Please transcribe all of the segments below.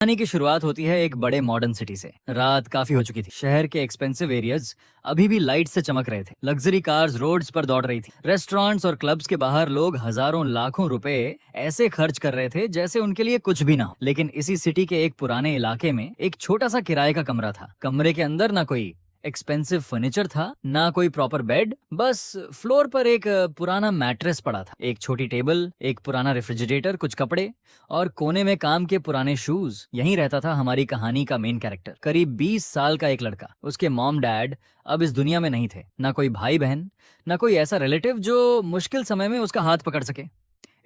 कहानी की शुरुआत होती है एक बड़े मॉडर्न सिटी से। रात काफी हो चुकी थी। शहर के एक्सपेंसिव एरियाज अभी भी लाइट से चमक रहे थे। लग्जरी कार्स रोड्स पर दौड़ रही थी। रेस्टोरेंट्स और क्लब्स के बाहर लोग हजारों लाखों रुपए ऐसे खर्च कर रहे थे जैसे उनके लिए कुछ भी ना हो। लेकिन इसी सिटी के एक पुराने इलाके में एक छोटा सा किराए का कमरा था। कमरे के अंदर ना कोई एक्सपेंसिव फर्नीचर था, ना कोई प्रॉपर बेड। बस फ्लोर पर एक पुराना मैट्रेस पड़ा था, एक छोटी टेबल, एक पुराना रेफ्रिजरेटर, कुछ कपड़े और कोने में काम के पुराने शूज। यहीं रहता था हमारी कहानी का मेन कैरेक्टर, करीब 20 साल का एक लड़का। उसके मॉम डैड अब इस दुनिया में नहीं थे। ना कोई भाई बहन, ना कोई ऐसा रिलेटिव जो मुश्किल समय में उसका हाथ पकड़ सके।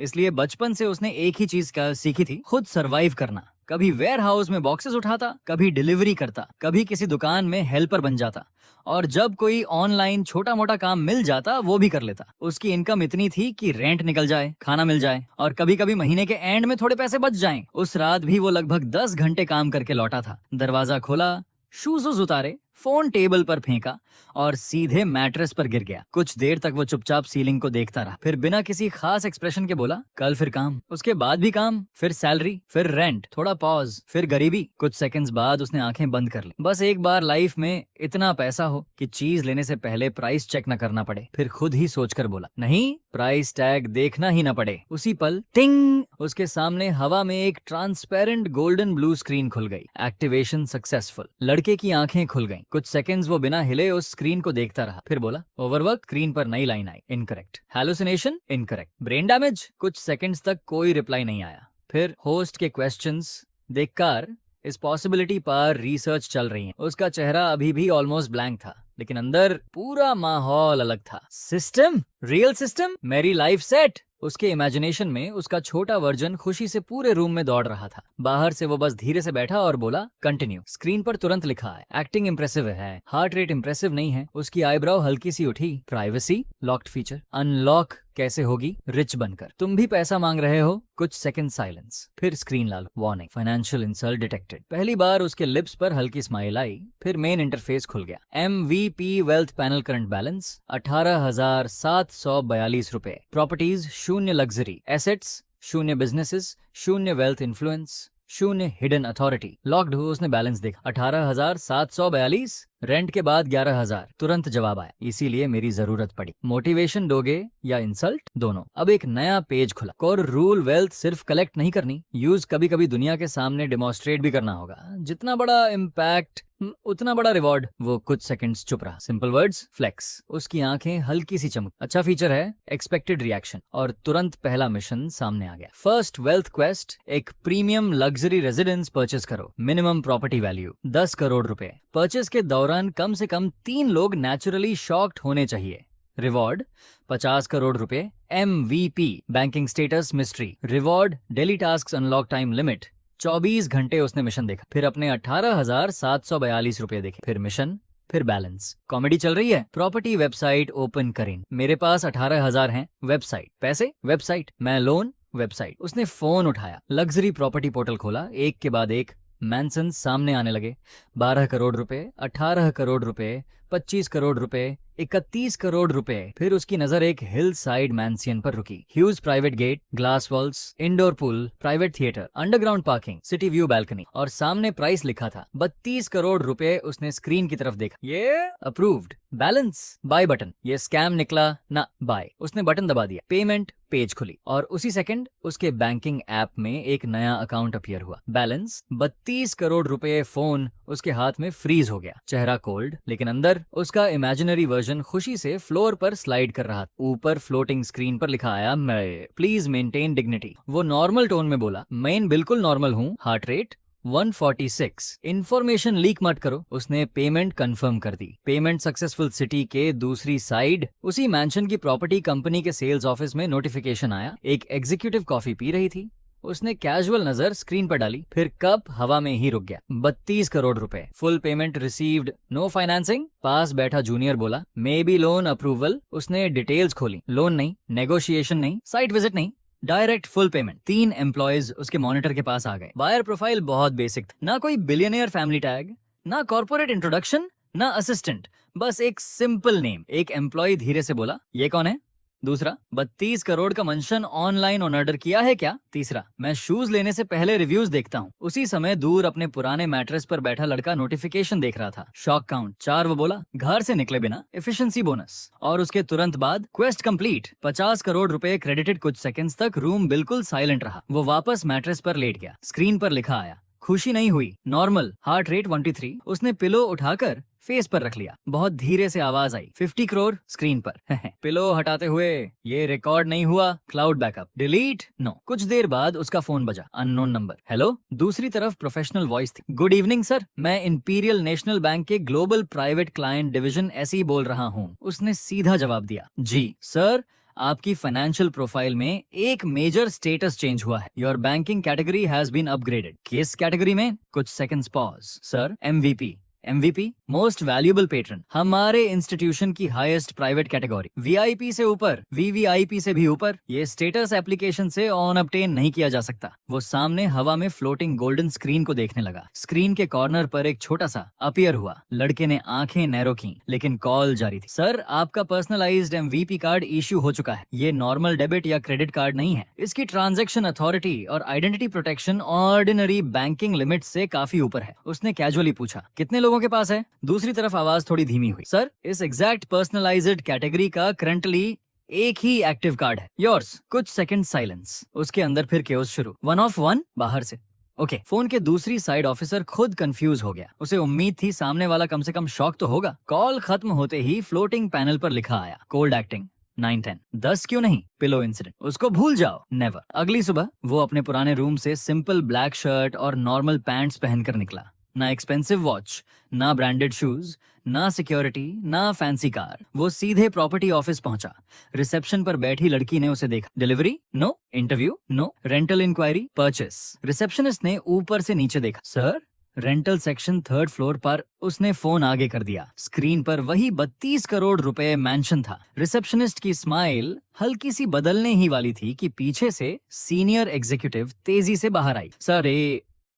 इसलिए बचपन से उसने एक ही चीज का सीखी थी, खुद सरवाइव करना। कभी वेयर हाउस में बॉक्सेस उठाता, कभी डिलीवरी करता, कभी किसी दुकान में हेल्पर बन जाता, और जब कोई ऑनलाइन छोटा मोटा काम मिल जाता वो भी कर लेता। उसकी इनकम इतनी थी कि रेंट निकल जाए, खाना मिल जाए और कभी कभी महीने के एंड में थोड़े पैसे बच जाएं। उस रात भी वो लगभग 10 घंटे काम करके लौटा था। दरवाजा खोला, शूज उतारे, फोन टेबल पर फेंका और सीधे मैट्रेस पर गिर गया। कुछ देर तक वो चुपचाप सीलिंग को देखता रहा, फिर बिना किसी खास एक्सप्रेशन के बोला, कल फिर काम, उसके बाद भी काम, फिर सैलरी, फिर रेंट, थोड़ा पॉज, फिर गरीबी। कुछ सेकंड्स बाद उसने आंखें बंद कर ली। बस एक बार लाइफ में इतना पैसा हो कि चीज लेने से पहले प्राइस चेक न करना पड़े। फिर खुद ही सोचकर बोला, नहीं, प्राइस टैग देखना ही ना पड़े। उसी पल टिंग, उसके सामने हवा में एक ट्रांसपेरेंट गोल्डन ब्लू स्क्रीन खुल गई। Activation successful. लड़के की आंखें खुल गईं। कुछ सेकंड्स वो बिना हिले उस स्क्रीन को देखता रहा, फिर बोला, ओवरवर्क। स्क्रीन पर नई लाइन आई, incorrect. Hallucination, incorrect. Brain damage. कुछ सेकंड्स तक कोई रिप्लाई नहीं आया। फिर होस्ट के क्वेश्चंस देखकर इस पॉसिबिलिटी पर रिसर्च चल रही है। उसका चेहरा अभी भी ऑलमोस्ट ब्लैंक था, लेकिन अंदर पूरा माहौल अलग था। सिस्टम, रियल सिस्टम, मेरी लाइफ सेट। उसके इमेजिनेशन में उसका छोटा वर्जन खुशी से पूरे रूम में दौड़ रहा था। बाहर से वो बस धीरे से बैठा और बोला, कंटिन्यू। स्क्रीन पर तुरंत लिखा है, एक्टिंग इंप्रेसिव है, हार्ट रेट इंप्रेसिव नहीं है। उसकी आईब्राउ हल्की सी उठी। प्राइवेसी लॉक्ड फीचर अनलॉक कैसे होगी रिच बनकर? तुम भी पैसा मांग रहे हो? कुछ सेकंड साइलेंस, फिर स्क्रीन लाल, वार्निंग, फाइनेंशियल इंसल्ट डिटेक्टेड। पहली बार उसके लिप्स पर हल्की स्माइल आई, फिर मेन इंटरफेस खुल गया। MVP wealth panel current balance 18,742 रुपए। Properties 0 luxury, assets 0 businesses, 0 wealth influence, 0 hidden authority. Locked हो उसने बैलेंस देखा, 18,742। रेंट के बाद 11,000। तुरंत जवाब आया, इसीलिए मेरी जरूरत पड़ी। मोटिवेशन दोगे या इंसल्ट? दोनों। अब एक नया पेज खुला। कोर रूल, वेल्थ सिर्फ कलेक्ट नहीं करनी, यूज कभी कभी दुनिया के सामने डिमॉन्स्ट्रेट भी करना होगा। जितना बड़ा इम्पैक्ट उतना बड़ा रिवॉर्ड। वो कुछ सेकंड्स चुप रहा। Simple words, flex. उसकी आंखें हल्की सी चमक। अच्छा फीचर है, एक्सपेक्टेड रिएक्शन। और तुरंत पहला मिशन सामने आ गया। फर्स्ट वेल्थ क्वेस्ट, एक प्रीमियम लग्जरी रेजिडेंस परचेस करो। मिनिमम प्रॉपर्टी वैल्यू 10 करोड़ रुपए। परचेस के दौरान कम से कम 3 लोग नेचुरली शॉक्ड होने चाहिए। रिवॉर्ड 50 करोड़ रुपए। MVP banking status mystery. Reward daily task unlock time limit. 24 घंटे उसने मिशन देखा, फिर अपने 18,742 रुपए देखे, फिर मिशन, फिर बैलेंस। कॉमेडी चल रही है। प्रॉपर्टी वेबसाइट ओपन करें। मेरे पास 18,000 हैं। वेबसाइट। पैसे? वेबसाइट। मैं लोन? वेबसाइट। उसने फोन उठाया, लग्जरी प्रॉपर्टी पोर्टल खोला। एक के बाद एक मैंसन सामने आने लगे। 12 करोड़ रुपए, 18 करोड़ रुपए, 25 करोड़ रुपए, 31 करोड़ रुपए। फिर उसकी नजर एक हिल साइड मैंसियन पर रुकी। Huge private gate, glass walls, indoor pool, private theatre, underground parking, city view balcony, और सामने प्राइस लिखा था 32 करोड़ रुपए। उसने स्क्रीन की तरफ देखा, ये अप्रूव्ड। Balance, buy button. ये स्कैम निकला ना, बाय। उसने बटन दबा दिया, पेमेंट पेज खुली और उसी सेकंड उसके बैंकिंग ऐप में एक नया अकाउंट अपीयर हुआ। बैलेंस 32 करोड़ रुपए। फोन उसके हाथ में फ्रीज हो गया। चेहरा कोल्ड, लेकिन अंदर उसका इमेजिनरी वर्जन खुशी से फ्लोर पर स्लाइड कर रहा। ऊपर फ्लोटिंग स्क्रीन पर लिखा आया, मैं प्लीज मेंटेन डिग्निटी। वो नॉर्मल टोन में बोला, मैं बिल्कुल नॉर्मल हूँ। Heart rate 146। इंफॉर्मेशन लीक मत करो। उसने पेमेंट कंफर्म कर दी। Payment successful. सिटी के दूसरी साइड उसी मैंशन की प्रॉपर्टी कंपनी के सेल्स ऑफिस में नोटिफिकेशन आया। एक एग्जीक्यूटिव कॉफी पी रही थी। उसने कैजुअल नजर स्क्रीन पर डाली, फिर कप हवा में ही रुक गया। 32 करोड़ रुपए। Full payment received, no financing. पास बैठा जूनियर बोला, मे बी लोन अप्रूवल। उसने डिटेल्स खोली। लोन नहीं, नेगोशिएशन नहीं, साइट विजिट नहीं, डायरेक्ट फुल पेमेंट। 3 एम्प्लॉयज उसके मॉनिटर के पास आ गए। बायर प्रोफाइल बहुत बेसिक था, ना कोई बिलियनियर फैमिली टैग, ना कॉर्पोरेट इंट्रोडक्शन, ना असिस्टेंट, बस एक सिंपल नेम। एक एम्प्लॉय धीरे से बोला, ये कौन है? दूसरा, 32 करोड़ का मेंशन ऑनलाइन ऑर्डर किया है क्या? तीसरा, मैं शूज लेने से पहले रिव्यूज देखता हूँ। उसी समय दूर अपने पुराने मैट्रेस पर बैठा लड़का नोटिफिकेशन देख रहा था। Shock count 4। वो बोला, घर से निकले बिना एफिशिएंसी बोनस। और उसके तुरंत बाद क्वेस्ट कंप्लीट। 50 करोड़ रुपए क्रेडिटेड। कुछ सेकंड्स तक रूम बिल्कुल साइलेंट रहा। वो वापस मैट्रेस पर लेट गया। स्क्रीन पर लिखा आया, खुशी नहीं हुई, नॉर्मल, हार्ट रेट 123। उसने पिलो उठाकर फेस पर रख लिया। बहुत धीरे से आवाज आई, 50 करोड़ स्क्रीन पर। पिलो हटाते हुए, ये रिकॉर्ड नहीं हुआ, क्लाउड बैकअप, डिलीट, नो। कुछ देर बाद उसका फोन बजा, अननोन नंबर। हेलो। दूसरी तरफ प्रोफेशनल वॉइस थी, गुड इवनिंग सर, मैं इंपीरियल नेशनल बैंक के ग्लोबल प्राइवेट क्लाइंट डिवीजन ऐसे ही बोल रहा हूँ। उसने सीधा जवाब दिया, जी सर, आपकी फाइनेंशियल प्रोफाइल में एक मेजर स्टेटस चेंज हुआ है। Your banking category has been upgraded. किस कैटेगरी में? कुछ seconds pause. Sir, MVP. MVP, most valuable patron, हमारे इंस्टीट्यूशन की हाईएस्ट प्राइवेट कैटेगरी। वीआईपी से ऊपर, वीवीआईपी से भी ऊपर। ये स्टेटस एप्लीकेशन से ऑन अपटेन नहीं किया जा सकता। वो सामने हवा में फ्लोटिंग गोल्डन स्क्रीन को देखने लगा। स्क्रीन के कॉर्नर पर एक छोटा सा अपीयर हुआ। लड़के ने आंखें नैरो की, लेकिन कॉल जारी थी। सर, आपका पर्सनलाइज्ड एमवीपी कार्ड इश्यू हो चुका है। ये नॉर्मल डेबिट या क्रेडिट कार्ड नहीं है। इसकी ट्रांजैक्शन अथॉरिटी और identity protection ordinary banking limit से काफी ऊपर है। उसने कैजुअली पूछा, कितने लोगों के पास है? दूसरी तरफ आवाज थोड़ी धीमी हुई, सर, इस एग्जैक्ट पर्सनलाइज्ड कैटेगरी का करंटली एक ही एक्टिव कार्ड है, योर्स। कुछ सेकंड साइलेंस। उसके अंदर फिर केओस शुरू। 1 ऑफ 1 बाहर से। ओके। फोन के दूसरी साइड ऑफिसर खुद कंफ्यूज हो गया। उसे उम्मीद थी सामने वाला कम से कम शॉक तो होगा। कॉल खत्म होते ही फ्लोटिंग पैनल पर लिखा आया, कोल्ड एक्टिंग 9-10। 10 क्यों नहीं? पिलो इंसिडेंट, उसको भूल जाओ, नेवर। अगली सुबह वो अपने पुराने रूम से सिंपल ब्लैक शर्ट और नॉर्मल पैंट्स पहनकर निकला। ना एक्सपेंसिव वॉच, ना ब्रांडेड शूज, ना सिक्योरिटी, ना फैंसी कार। वो सीधे प्रॉपर्टी ऑफिस पहुंचा। रिसेप्शन पर बैठी लड़की ने उसे देखा। Delivery? No. Interview? No. Rental inquiry? Purchase. Receptionist ने ऊपर से नीचे देखा। Sir, rental section 3rd floor पर। उसने फोन आगे कर दिया। स्क्रीन पर वही 32 करोड़ रुपए मेंशन था। रिसेप्शनिस्ट की स्माइल हल्की सी बदलने ही वाली थी कि पीछे से सीनियर एग्जीक्यूटिव तेजी से बाहर आई। सर,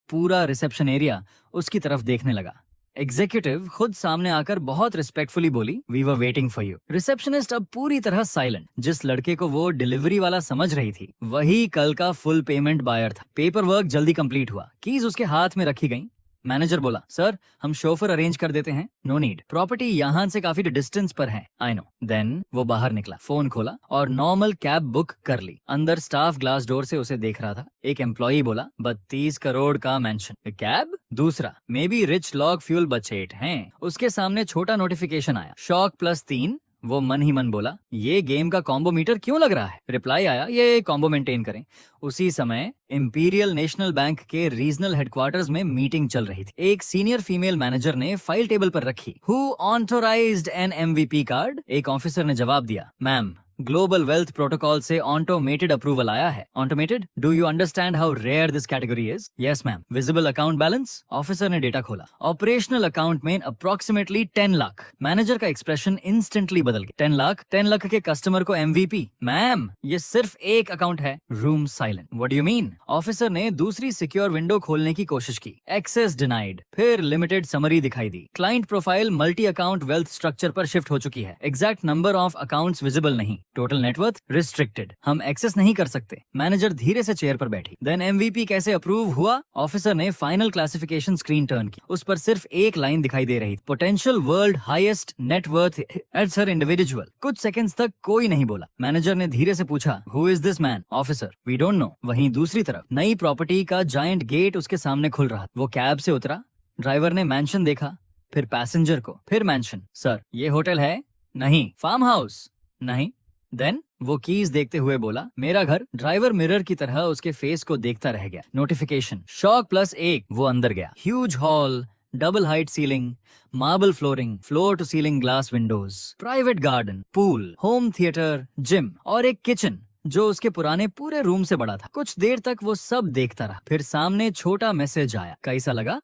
पूरा रिसेप्शन एरिया उसकी तरफ देखने लगा। एग्जीक्यूटिव खुद सामने आकर बहुत रिस्पेक्टफुली बोली, we were waiting for you. Receptionist अब पूरी तरह साइलेंट। जिस लड़के को वो डिलीवरी वाला समझ रही थी, वही कल का फुल पेमेंट बायर था। पेपर वर्क जल्दी कंप्लीट हुआ। कीज उसके हाथ में रखी गई। मैनेजर बोला, सर, हम शोफर अरेंज कर देते हैं। नो नीड, प्रॉपर्टी यहाँ से काफी डिस्टेंस पर है। I know. देन वो बाहर निकला, फोन खोला और नॉर्मल कैब बुक कर ली। अंदर स्टाफ ग्लास डोर से उसे देख रहा था। एक एम्प्लॉई बोला, 32 करोड़ का मेंशन, कैब? दूसरा, मे बी रिच लॉग फ्यूल बचेट हैं। उसके सामने छोटा नोटिफिकेशन आया, शॉक +3। वो मन ही मन बोला, ये गेम का कॉम्बो मीटर क्यों लग रहा है? रिप्लाई आया, ये कॉम्बो मेंटेन करें। उसी समय इंपीरियल नेशनल बैंक के रीजनल हेडक्वार्टर्स में मीटिंग चल रही थी। एक सीनियर फीमेल मैनेजर ने फाइल टेबल पर रखी, who authorized an MVP card? एक ऑफिसर ने जवाब दिया, मैम, ग्लोबल वेल्थ प्रोटोकॉल से ऑटोमेटेड अप्रूवल आया है। Automated? Do you understand how rare this category is? Yes ma'am. Visible account balance? Officer ने डेटा खोला। ऑपरेशनल अकाउंट में अप्रोक्सीमेटली 10 लाख। मैनेजर का एक्सप्रेशन इंस्टेंटली बदल गया। 10 लाख के कस्टमर को एमवीपी? मैम, ये सिर्फ एक अकाउंट है। Room silent. What do you mean? Officer ने दूसरी सिक्योर विंडो खोलने की कोशिश की। Access denied. फिर लिमिटेड समरी दिखाई दी। Client profile multi account wealth structure पर शिफ्ट हो चुकी है। Exact number of accounts visible नहीं। टोटल नेटवर्थ रिस्ट्रिक्टेड, हम एक्सेस नहीं कर सकते। मैनेजर धीरे से चेयर पर बैठी। देन एमवीपी कैसे अप्रूव हुआ? ऑफिसर ने फाइनल क्लासिफिकेशन स्क्रीन टर्न की। उस पर सिर्फ एक लाइन दिखाई दे रही, potential world highest net worth it's her individual. कुछ सेकंड्स तक कोई नहीं बोला। मैनेजर ने धीरे से पूछा, who is this man? Officer, we don't know. वहीं दूसरी तरफ नई प्रॉपर्टी का जायंट गेट उसके सामने खुल रहा। वो कैब से उतरा। ड्राइवर ने मैंशन देखा, फिर पैसेंजर को, फिर मैंशन। सर, ये होटल है? नहीं। Farm house? नहीं। देन वो कीज देखते हुए बोला, मेरा घर। ड्राइवर मिरर की तरह उसके फेस को देखता रह गया। Notification, shock +1। वो अंदर गया। Huge hall, double height ceiling, marble flooring, floor to ceiling glass windows, private garden, pool, home theatre, gym और एक किचन जो उसके पुराने पूरे रूम से बड़ा था। कुछ देर तक वो सब देखता रहा। फिर सामने छोटा मैसेज आया। कैसा लगा?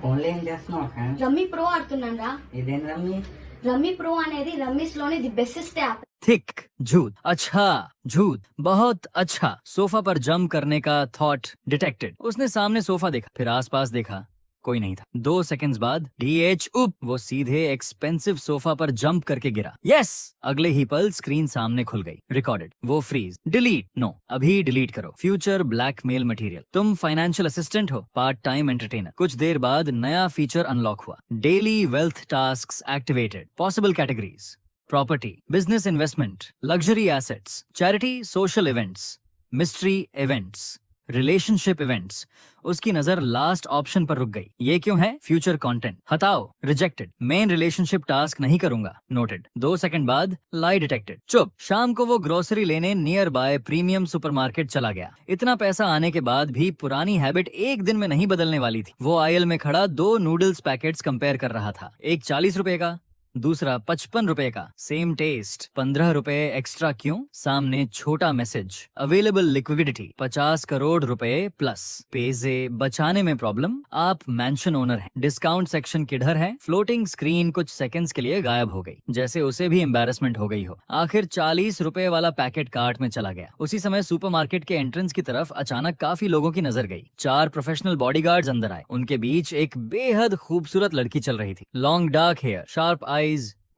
ఓన్లీ ఏం చేస్తున్నావు అక్క? రమ్మీ ప్రో ఆడుతున్నాను. ఇదేం రమ్మి? రమ్మీ ప్రో అనేది రమ్మీస్ లోని ది బెస్ట్ యాప్. थिक झूठ, अच्छा झूठ, बहुत अच्छा। सोफा पर जंप करने का थॉट डिटेक्टेड। उसने सामने सोफा देखा, फिर आसपास देखा। कोई नहीं था। 2 सेकंड्स बाद DH उप, वो सीधे एक्सपेंसिव सोफा पर जंप करके गिरा। यस, अगले ही पल स्क्रीन सामने खुल गई। रिकॉर्डेड, वो फ्रीज, डिलीट, नो, अभी डिलीट करो। फ्यूचर ब्लैकमेल मटेरियल, तुम फाइनेंशियल असिस्टेंट हो, पार्ट टाइम एंटरटेनर। कुछ देर बाद नया फीचर अनलॉक हुआ, daily wealth tasks activated. Possible categories, property, business investment, luxury assets, charity, social events, mystery events, relationship events. उसकी नजर लास्ट ऑप्शन पर रुक गई। ये क्यों है? फ्यूचर कंटेंट, हटाओ, रिजेक्टेड। मेन रिलेशनशिप टास्क नहीं करूंगा, नोटेड। 2 सेकंड बाद लाई डिटेक्टेड, चुप। शाम को वो ग्रोसरी लेने नियर बाय प्रीमियम सुपरमार्केट चला गया। इतना पैसा आने के बाद भी पुरानी हैबिट एक दिन में नहीं बदलने वाली थी। वो आयल में खड़ा 2 नूडल्स पैकेट्स कंपेयर कर रहा था। एक 40 रुपए का, दूसरा 55 रुपए का। सेम टेस्ट, 15 रुपए एक्स्ट्रा क्यों? सामने छोटा मैसेज, अवेलेबल लिक्विडिटी 50 करोड़ रुपए प्लस। पैसे बचाने में प्रॉब्लम, आप मैंशन ओनर हैं। डिस्काउंट सेक्शन किधर है? फ्लोटिंग स्क्रीन कुछ सेकंड्स के लिए गायब हो गई, जैसे उसे भी एम्बैरेसमेंट हो गई हो। आखिर 40 रुपए वाला पैकेट कार्ट में चला गया। उसी समय सुपरमार्केट के एंट्रेंस की तरफ अचानक काफी लोगों की नजर गई। 4 प्रोफेशनल बॉडीगार्ड्स अंदर आए। उनके बीच एक बेहद खूबसूरत लड़की चल रही थी। Long dark hair, sharp eyes,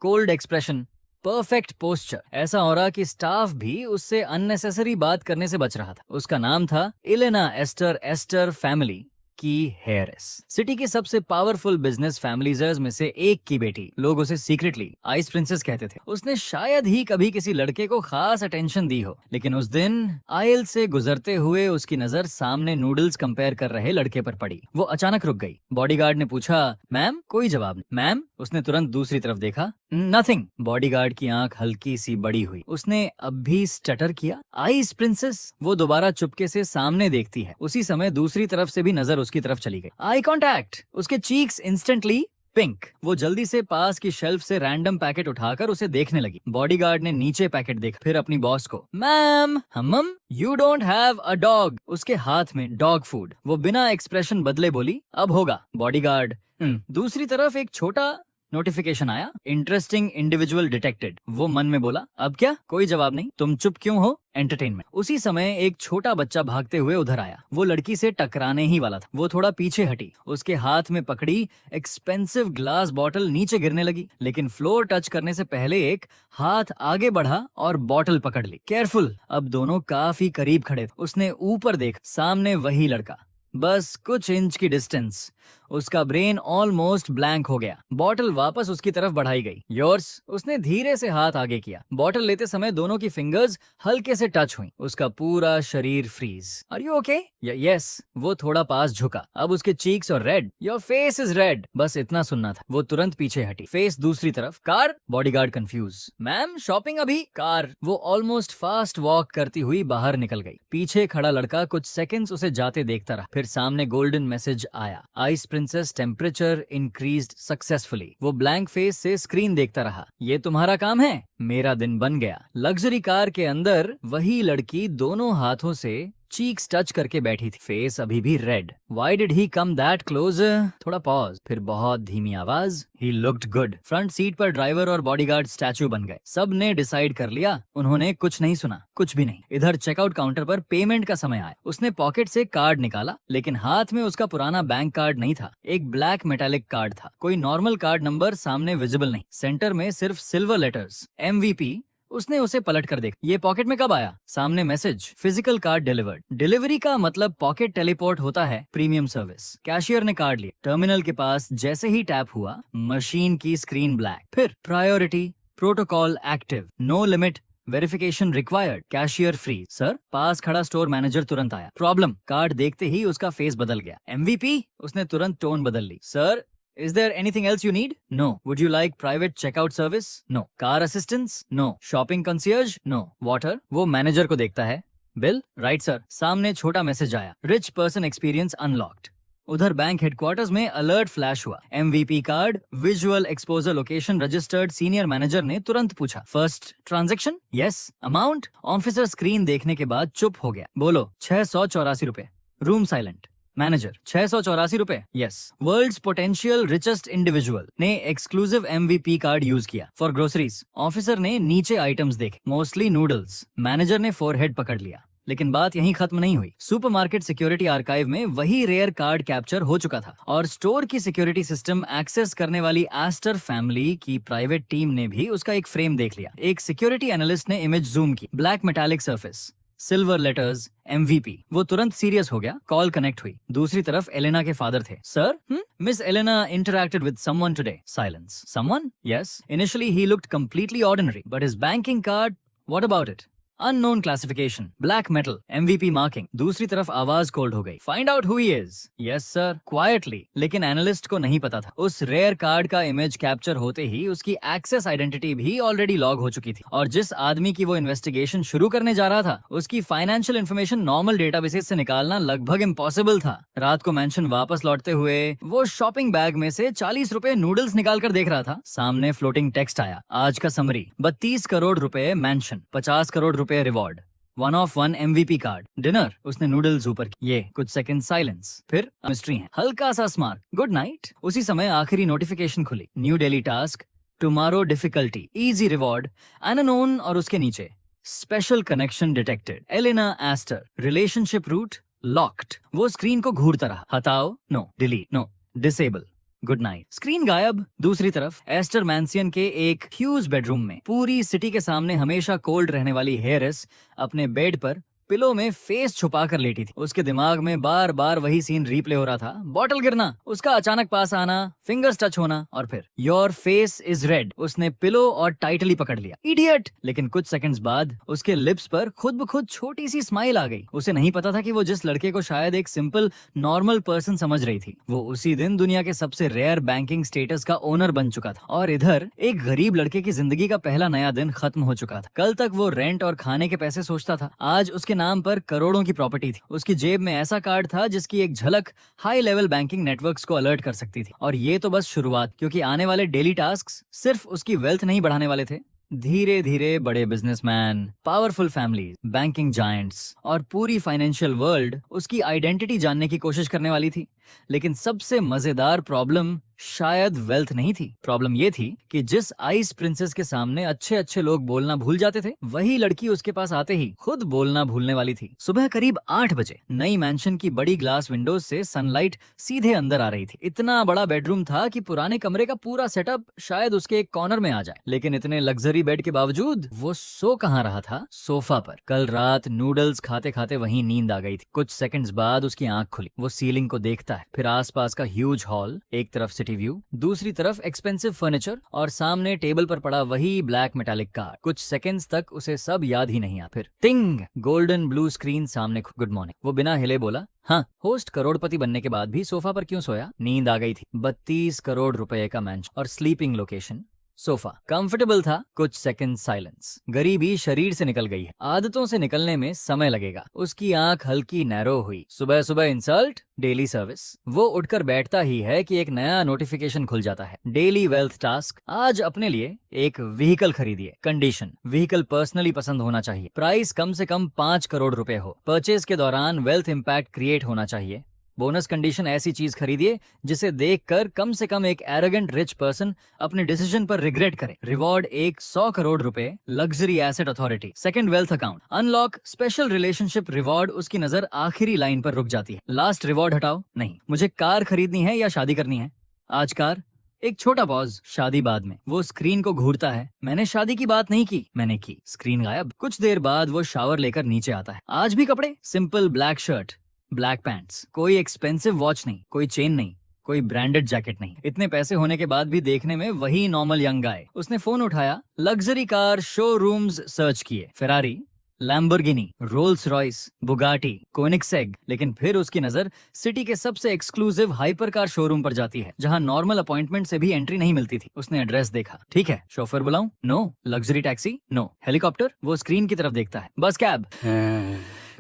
cold expression, perfect posture. ऐसा हो रहा कि स्टाफ भी उससे अननेसेसरी बात करने से बच रहा था। उसका नाम था इलेना एस्टर फैमिली की हेयरेस। सिटी की सबसे पावरफुल बिजनेस फैमिलीज में से एक की बेटी। लोग उसे सीक्रेटली आइस प्रिंसेस कहते थे। उसने शायद ही कभी किसी लड़के को खास अटेंशन दी हो, लेकिन उस दिन आयल से गुजरते हुए उसकी नजर सामने नूडल्स कंपेयर कर रहे लड़के पर पड़ी। वो अचानक रुक गई। बॉडीगार्ड ने पूछा, मैम? कोई जवाब नहीं। मैम? उसने तुरंत दूसरी तरफ देखा। नथिंग। बॉडीगार्ड की आंख हल्की सी बड़ी हुई। उसने अब भी स्टटर किया। Ice princess? वो दोबारा चुपके से सामने देखती है। उसी समय दूसरी तरफ से भी नजर उसकी तरफ चली गई। Eye contact. उसके चीक्स इंस्टेंटली पिंक। वो जल्दी से पास की शेल्फ से रैंडम पैकेट उठाकर उसे देखने लगी। बॉडीगार्ड ने नीचे पैकेट देखा, फिर अपनी बॉस को, ma'am, hmm, you don't have a dog. उसके हाथ में डॉग फूड। वो बिना एक्सप्रेशन बदले बोली, अब होगा। बॉडीगार्ड। दूसरी तरफ एक छोटा नोटिफिकेशन आया, इंटरेस्टिंग इंडिविजुअल डिटेक्टेड। वो मन में बोला, अब क्या? कोई जवाब नहीं। तुम चुप क्यों हो? एंटरटेनमेंट। उसी समय एक छोटा बच्चा भागते हुए उधर आया। वो लड़की से टकराने ही वाला था। वो थोड़ा पीछे हटी। उसके हाथ में पकड़ी एक्सपेंसिव ग्लास बॉटल नीचे गिरने लगी, लेकिन फ्लोर टच करने से पहले एक हाथ आगे बढ़ा और बॉटल पकड़ ली। केयरफुल। अब दोनों काफी करीब खड़े थे। उसने ऊपर देख, सामने वही लड़का, बस कुछ इंच की डिस्टेंस। उसका ब्रेन ऑलमोस्ट ब्लैंक हो गया। बॉटल वापस उसकी तरफ बढ़ाई गई। योर्स। उसने धीरे से हाथ आगे किया। बॉटल लेते समय दोनों की फिंगर्स हल्के से टच हुई। उसका पूरा शरीर freeze. Are you okay? Yes. वो थोड़ा पास झुका। अब उसके चीक्स और red. Your face is red. बस इतना सुनना था। वो तुरंत पीछे हटी। फेस दूसरी तरफ। Car? Bodyguard confuse. Ma'am, shopping अभी? कार। वो ऑलमोस्ट फास्ट वॉक करती हुई बाहर निकल गई। पीछे खड़ा लड़का कुछ सेकंड्स उसे जाते देखता रहा। फिर सामने गोल्डन मैसेज आया, ice princess temperature increased successfully. वो ब्लैंक फेस से स्क्रीन देखता रहा। ये तुम्हारा काम है? मेरा दिन बन गया। लग्जरी कार के अंदर वही लड़की दोनों हाथों से चीक्स टच करके बैठी थी। फेस अभी भी red. Why did he come that close? थोड़ा पॉज, फिर बहुत धीमी आवाज, He looked good. Front seat पर ड्राइवर और बॉडीगार्ड स्टैचू बन गए। सब ने डिसाइड कर लिया। उन्होंने कुछ नहीं सुना, कुछ भी नहीं। इधर चेकआउट काउंटर पर पेमेंट का समय आया। उसने पॉकेट से कार्ड निकाला, लेकिन हाथ में उसका पुराना बैंक कार्ड नहीं था। एक ब्लैक मेटालिक कार्ड था। कोई नॉर्मल कार्ड नंबर सामने विजिबल नहीं। सेंटर में सिर्फ सिल्वर लेटर्स, MVP। उसने उसे पलट कर देखा। ये पॉकेट में कब आया? सामने message, physical card delivered. Delivery का मतलब पॉकेट टेलीपोर्ट होता है, प्रीमियम सर्विस। कैशियर ने कार्ड लिया। टर्मिनल के पास जैसे ही टैप हुआ, मशीन की स्क्रीन ब्लैक। फिर priority, protocol active, no limit, verification required, cashier free. Sir? पास खड़ा स्टोर मैनेजर तुरंत आया। प्रॉब्लम? कार्ड देखते ही उसका फेस बदल गया। MVP? उसने तुरंत टोन बदल ली। Sir, is there anything else you need? No. Would you like private checkout service? No. Car assistance? No. Shopping concierge? No. Water? वो मैनेजर को देखता है। बिल? Right sir. सामने छोटा मैसेज आया, रिच पर्सन एक्सपीरियंस अनलॉक्ड। उधर bank headquarters में alert flash हुआ। MVP card, visual exposure location registered. Senior manager ने तुरंत पूछा, first transaction? Yes. Amount? Officer screen देखने के बाद चुप हो गया। बोलो, 684 रुपए। Room silent. मैनेजर, 684 रुपए? Yes. World's potential richest individual ने एक्सक्लूसिव MVP कार्ड यूज किया फॉर ग्रोसरीज। ऑफिसर ने नीचे आइटम्स देखे, मोस्टली नूडल्स। मैनेजर ने फोरहेड पकड़ लिया। लेकिन बात यहीं खत्म नहीं हुई। सुपरमार्केट सिक्योरिटी आर्काइव में वही रेयर कार्ड कैप्चर हो चुका था और स्टोर की सिक्योरिटी सिस्टम एक्सेस करने वाली एस्टर फैमिली की प्राइवेट टीम ने भी उसका एक फ्रेम देख लिया। एक सिक्योरिटी एनालिस्ट ने इमेज जूम की, black metallic surface, silver letters, MVP। वो तुरंत सीरियस हो गया। कॉल कनेक्ट हुई। दूसरी तरफ एलेना के फादर थे। Sir, miss Elena interacted with someone today. Silence. Someone? Yes. Initially he looked completely ordinary, but his banking card, what about it? Unknown classification, black metal, MVP marking. दूसरी तरफ आवाज cold हो गई। Find out who he is. Yes sir, quietly. लेकिन analyst को नहीं पता था उस रेयर कार्ड का इमेज कैप्चर होते ही उसकी एक्सेस आइडेंटिटी भी ऑलरेडी लॉग हो चुकी थी और जिस आदमी की वो इन्वेस्टिगेशन शुरू करने जा रहा था उसकी फाइनेंशियल इन्फॉर्मेशन नॉर्मल डेटाबेसेस से निकालना लगभग इम्पॉसिबल था। रात को मेंशन वापस लौटते हुए वो शॉपिंग बैग में से 40 रुपए नूडल्स निकाल कर देख रहा था। सामने फ्लोटिंग टेक्स्ट आया, आज का समरी, 32 करोड़ रुपए मेंशन, 50 करोड़ रुपए reward, 1 of 1 MVP card, dinner. उसने नूडल्स ऊपर किए। कुछ सेकंड साइलेंस, फिर मिस्ट्री है, हल्का सा स्मार्क, गुड नाइट। उसी समय आखिरी नोटिफिकेशन खुली, new daily task, tomorrow difficulty, easy reward, unknown और उसके नीचे special connection detected, Elena Ester, relationship route locked. वो स्क्रीन को घूरता रहा, हटाओ, no, delete, no, disable, good night. Screen गायब। दूसरी तरफ एस्टर मैंसियन के एक ह्यूज बेडरूम में पूरी सिटी के सामने हमेशा कोल्ड रहने वाली हेरिस अपने बेड पर पिलो में फेस छुपा कर लेटी थी। उसके दिमाग में बार बार वही सीन रीप्ले हो रहा था, बॉटल गिरना, उसका अचानक पास आना, फिंगर्स टच होना और फिर योर फेस इज रेड। उसने पिलो और टाइटली पकड़ लिया, इडियट। लेकिन कुछ सेकंड्स बाद उसके लिप्स पर खुद ब खुद छोटी सी स्माइल आ गई। उसे नहीं पता था कि वो जिस लड़के को शायद एक सिंपल नॉर्मल पर्सन समझ रही थी वो उसी दिन दुनिया के सबसे रेयर बैंकिंग स्टेटस का ओनर बन चुका था और इधर एक गरीब लड़के की जिंदगी का पहला नया दिन खत्म हो चुका था। कल तक वो रेंट और खाने के पैसे सोचता था, आज उसके नाम पर करोड़ों की प्रॉपर्टी थी। उसकी जेब में ऐसा कार्ड था जिसकी एक झलक हाई लेवल बैंकिंग नेटवर्क्स को अलर्ट कर सकती थी। और ये तो बस शुरुआत, क्योंकि आने वाले डेली टास्क्स सिर्फ उसकी वेल्थ नहीं बढ़ाने वाले थे। धीरे धीरे बड़े businessman, powerful families, banking giants और पूरी फाइनेंशियल वर्ल्ड उसकी आइडेंटिटी जानने की कोशिश करने वाली थी। लेकिन सबसे मजेदार प्रॉब्लम शायद वेल्थ नहीं थी। प्रॉब्लम ये थी कि जिस आइस प्रिंसेस के सामने अच्छे अच्छे लोग बोलना भूल जाते थे, वही लड़की उसके पास आते ही खुद बोलना भूलने वाली थी। सुबह करीब 8 बजे नई मैंशन की बड़ी ग्लास विंडोज से सनलाइट सीधे अंदर आ रही थी। इतना बड़ा बेडरूम था कि पुराने कमरे का पूरा सेटअप शायद उसके एक कॉर्नर में आ जाए। लेकिन इतने लग्जरी बेड के बावजूद वो सो कहाँ रहा था? सोफा पर। कल रात नूडल्स खाते खाते वहीं नींद आ गई थी। कुछ सेकंड्स बाद उसकी आंख खुली। वो सीलिंग को देखता है, फिर आसपास का ह्यूज हॉल, एक तरफ सिटी व्यू, दूसरी तरफ एक्सपेंसिव फर्नीचर और सामने टेबल पर पड़ा वही ब्लैक मेटालिक कार्ड। कुछ सेकंड्स तक उसे सब याद ही नहीं आ। फिर टिंग, गोल्डन ब्लू स्क्रीन सामने। Good morning. वो बिना हिले बोला, हाँ। होस्ट करोड़पति बनने के बाद भी सोफा पर क्यों सोया? नींद आ गई थी। 32 करोड़ रुपए का मैंशन और स्लीपिंग लोकेशन सोफा। कंफर्टेबल था। कुछ सेकंड साइलेंस। गरीबी शरीर से निकल गई है, आदतों से निकलने में समय लगेगा। उसकी आंख हल्की नैरो हुई। सुबह सुबह इंसल्ट, डेली सर्विस। वो उठकर बैठता ही है कि एक नया नोटिफिकेशन खुल जाता है, डेली वेल्थ टास्क। आज अपने लिए एक व्हीकल खरीदिए। कंडीशन, व्हीकल पर्सनली पसंद होना चाहिए। प्राइस कम से कम 5 करोड़ रुपए हो। परचेज के दौरान वेल्थ इंपैक्ट क्रिएट होना चाहिए। बोनस कंडीशन, ऐसी चीज खरीदिए जिसे देखकर कम से कम एक एरोगेंट रिच पर्सन अपने डिसीजन पर रिग्रेट करे। रिवॉर्ड 100 करोड़ रुपए, luxury asset authority. Second wealth account, unlock special relationship reward. उसकी नजर आखिरी लाइन पर रुक जाती है। लास्ट रिवॉर्ड हटाओ। नहीं, मुझे कार खरीदनी है या शादी करनी है? आज कार। एक छोटा पॉज, शादी बाद में। वो स्क्रीन को घूरता है, मैंने शादी की बात नहीं की। मैंने की। स्क्रीन गायब। कुछ देर बाद वो शावर लेकर नीचे आता है। आज भी कपड़े simple, black shirt, black pants. कोई एक्सपेंसिव वॉच नहीं, कोई चेन नहीं, कोई ब्रांडेड जैकेट नहीं। इतने पैसे होने के बाद भी देखने में वही नॉर्मल यंग गाय। उसने फोन उठाया, लग्जरी कार शोरूम्स सर्च किए, Ferrari, Lamborghini, Rolls Royce, Bugatti, Koenigsegg. लेकिन फिर उसकी नजर सिटी के सबसे एक्सक्लूसिव हाइपर कार शोरूम पर जाती है, जहां नॉर्मल अपॉइंटमेंट से भी एंट्री नहीं मिलती थी। उसने एड्रेस देखा। ठीक है, शोफर बुलाऊं? No. Luxury taxi? No. Helicopter? वो स्क्रीन की तरफ देखता है। बस कैब।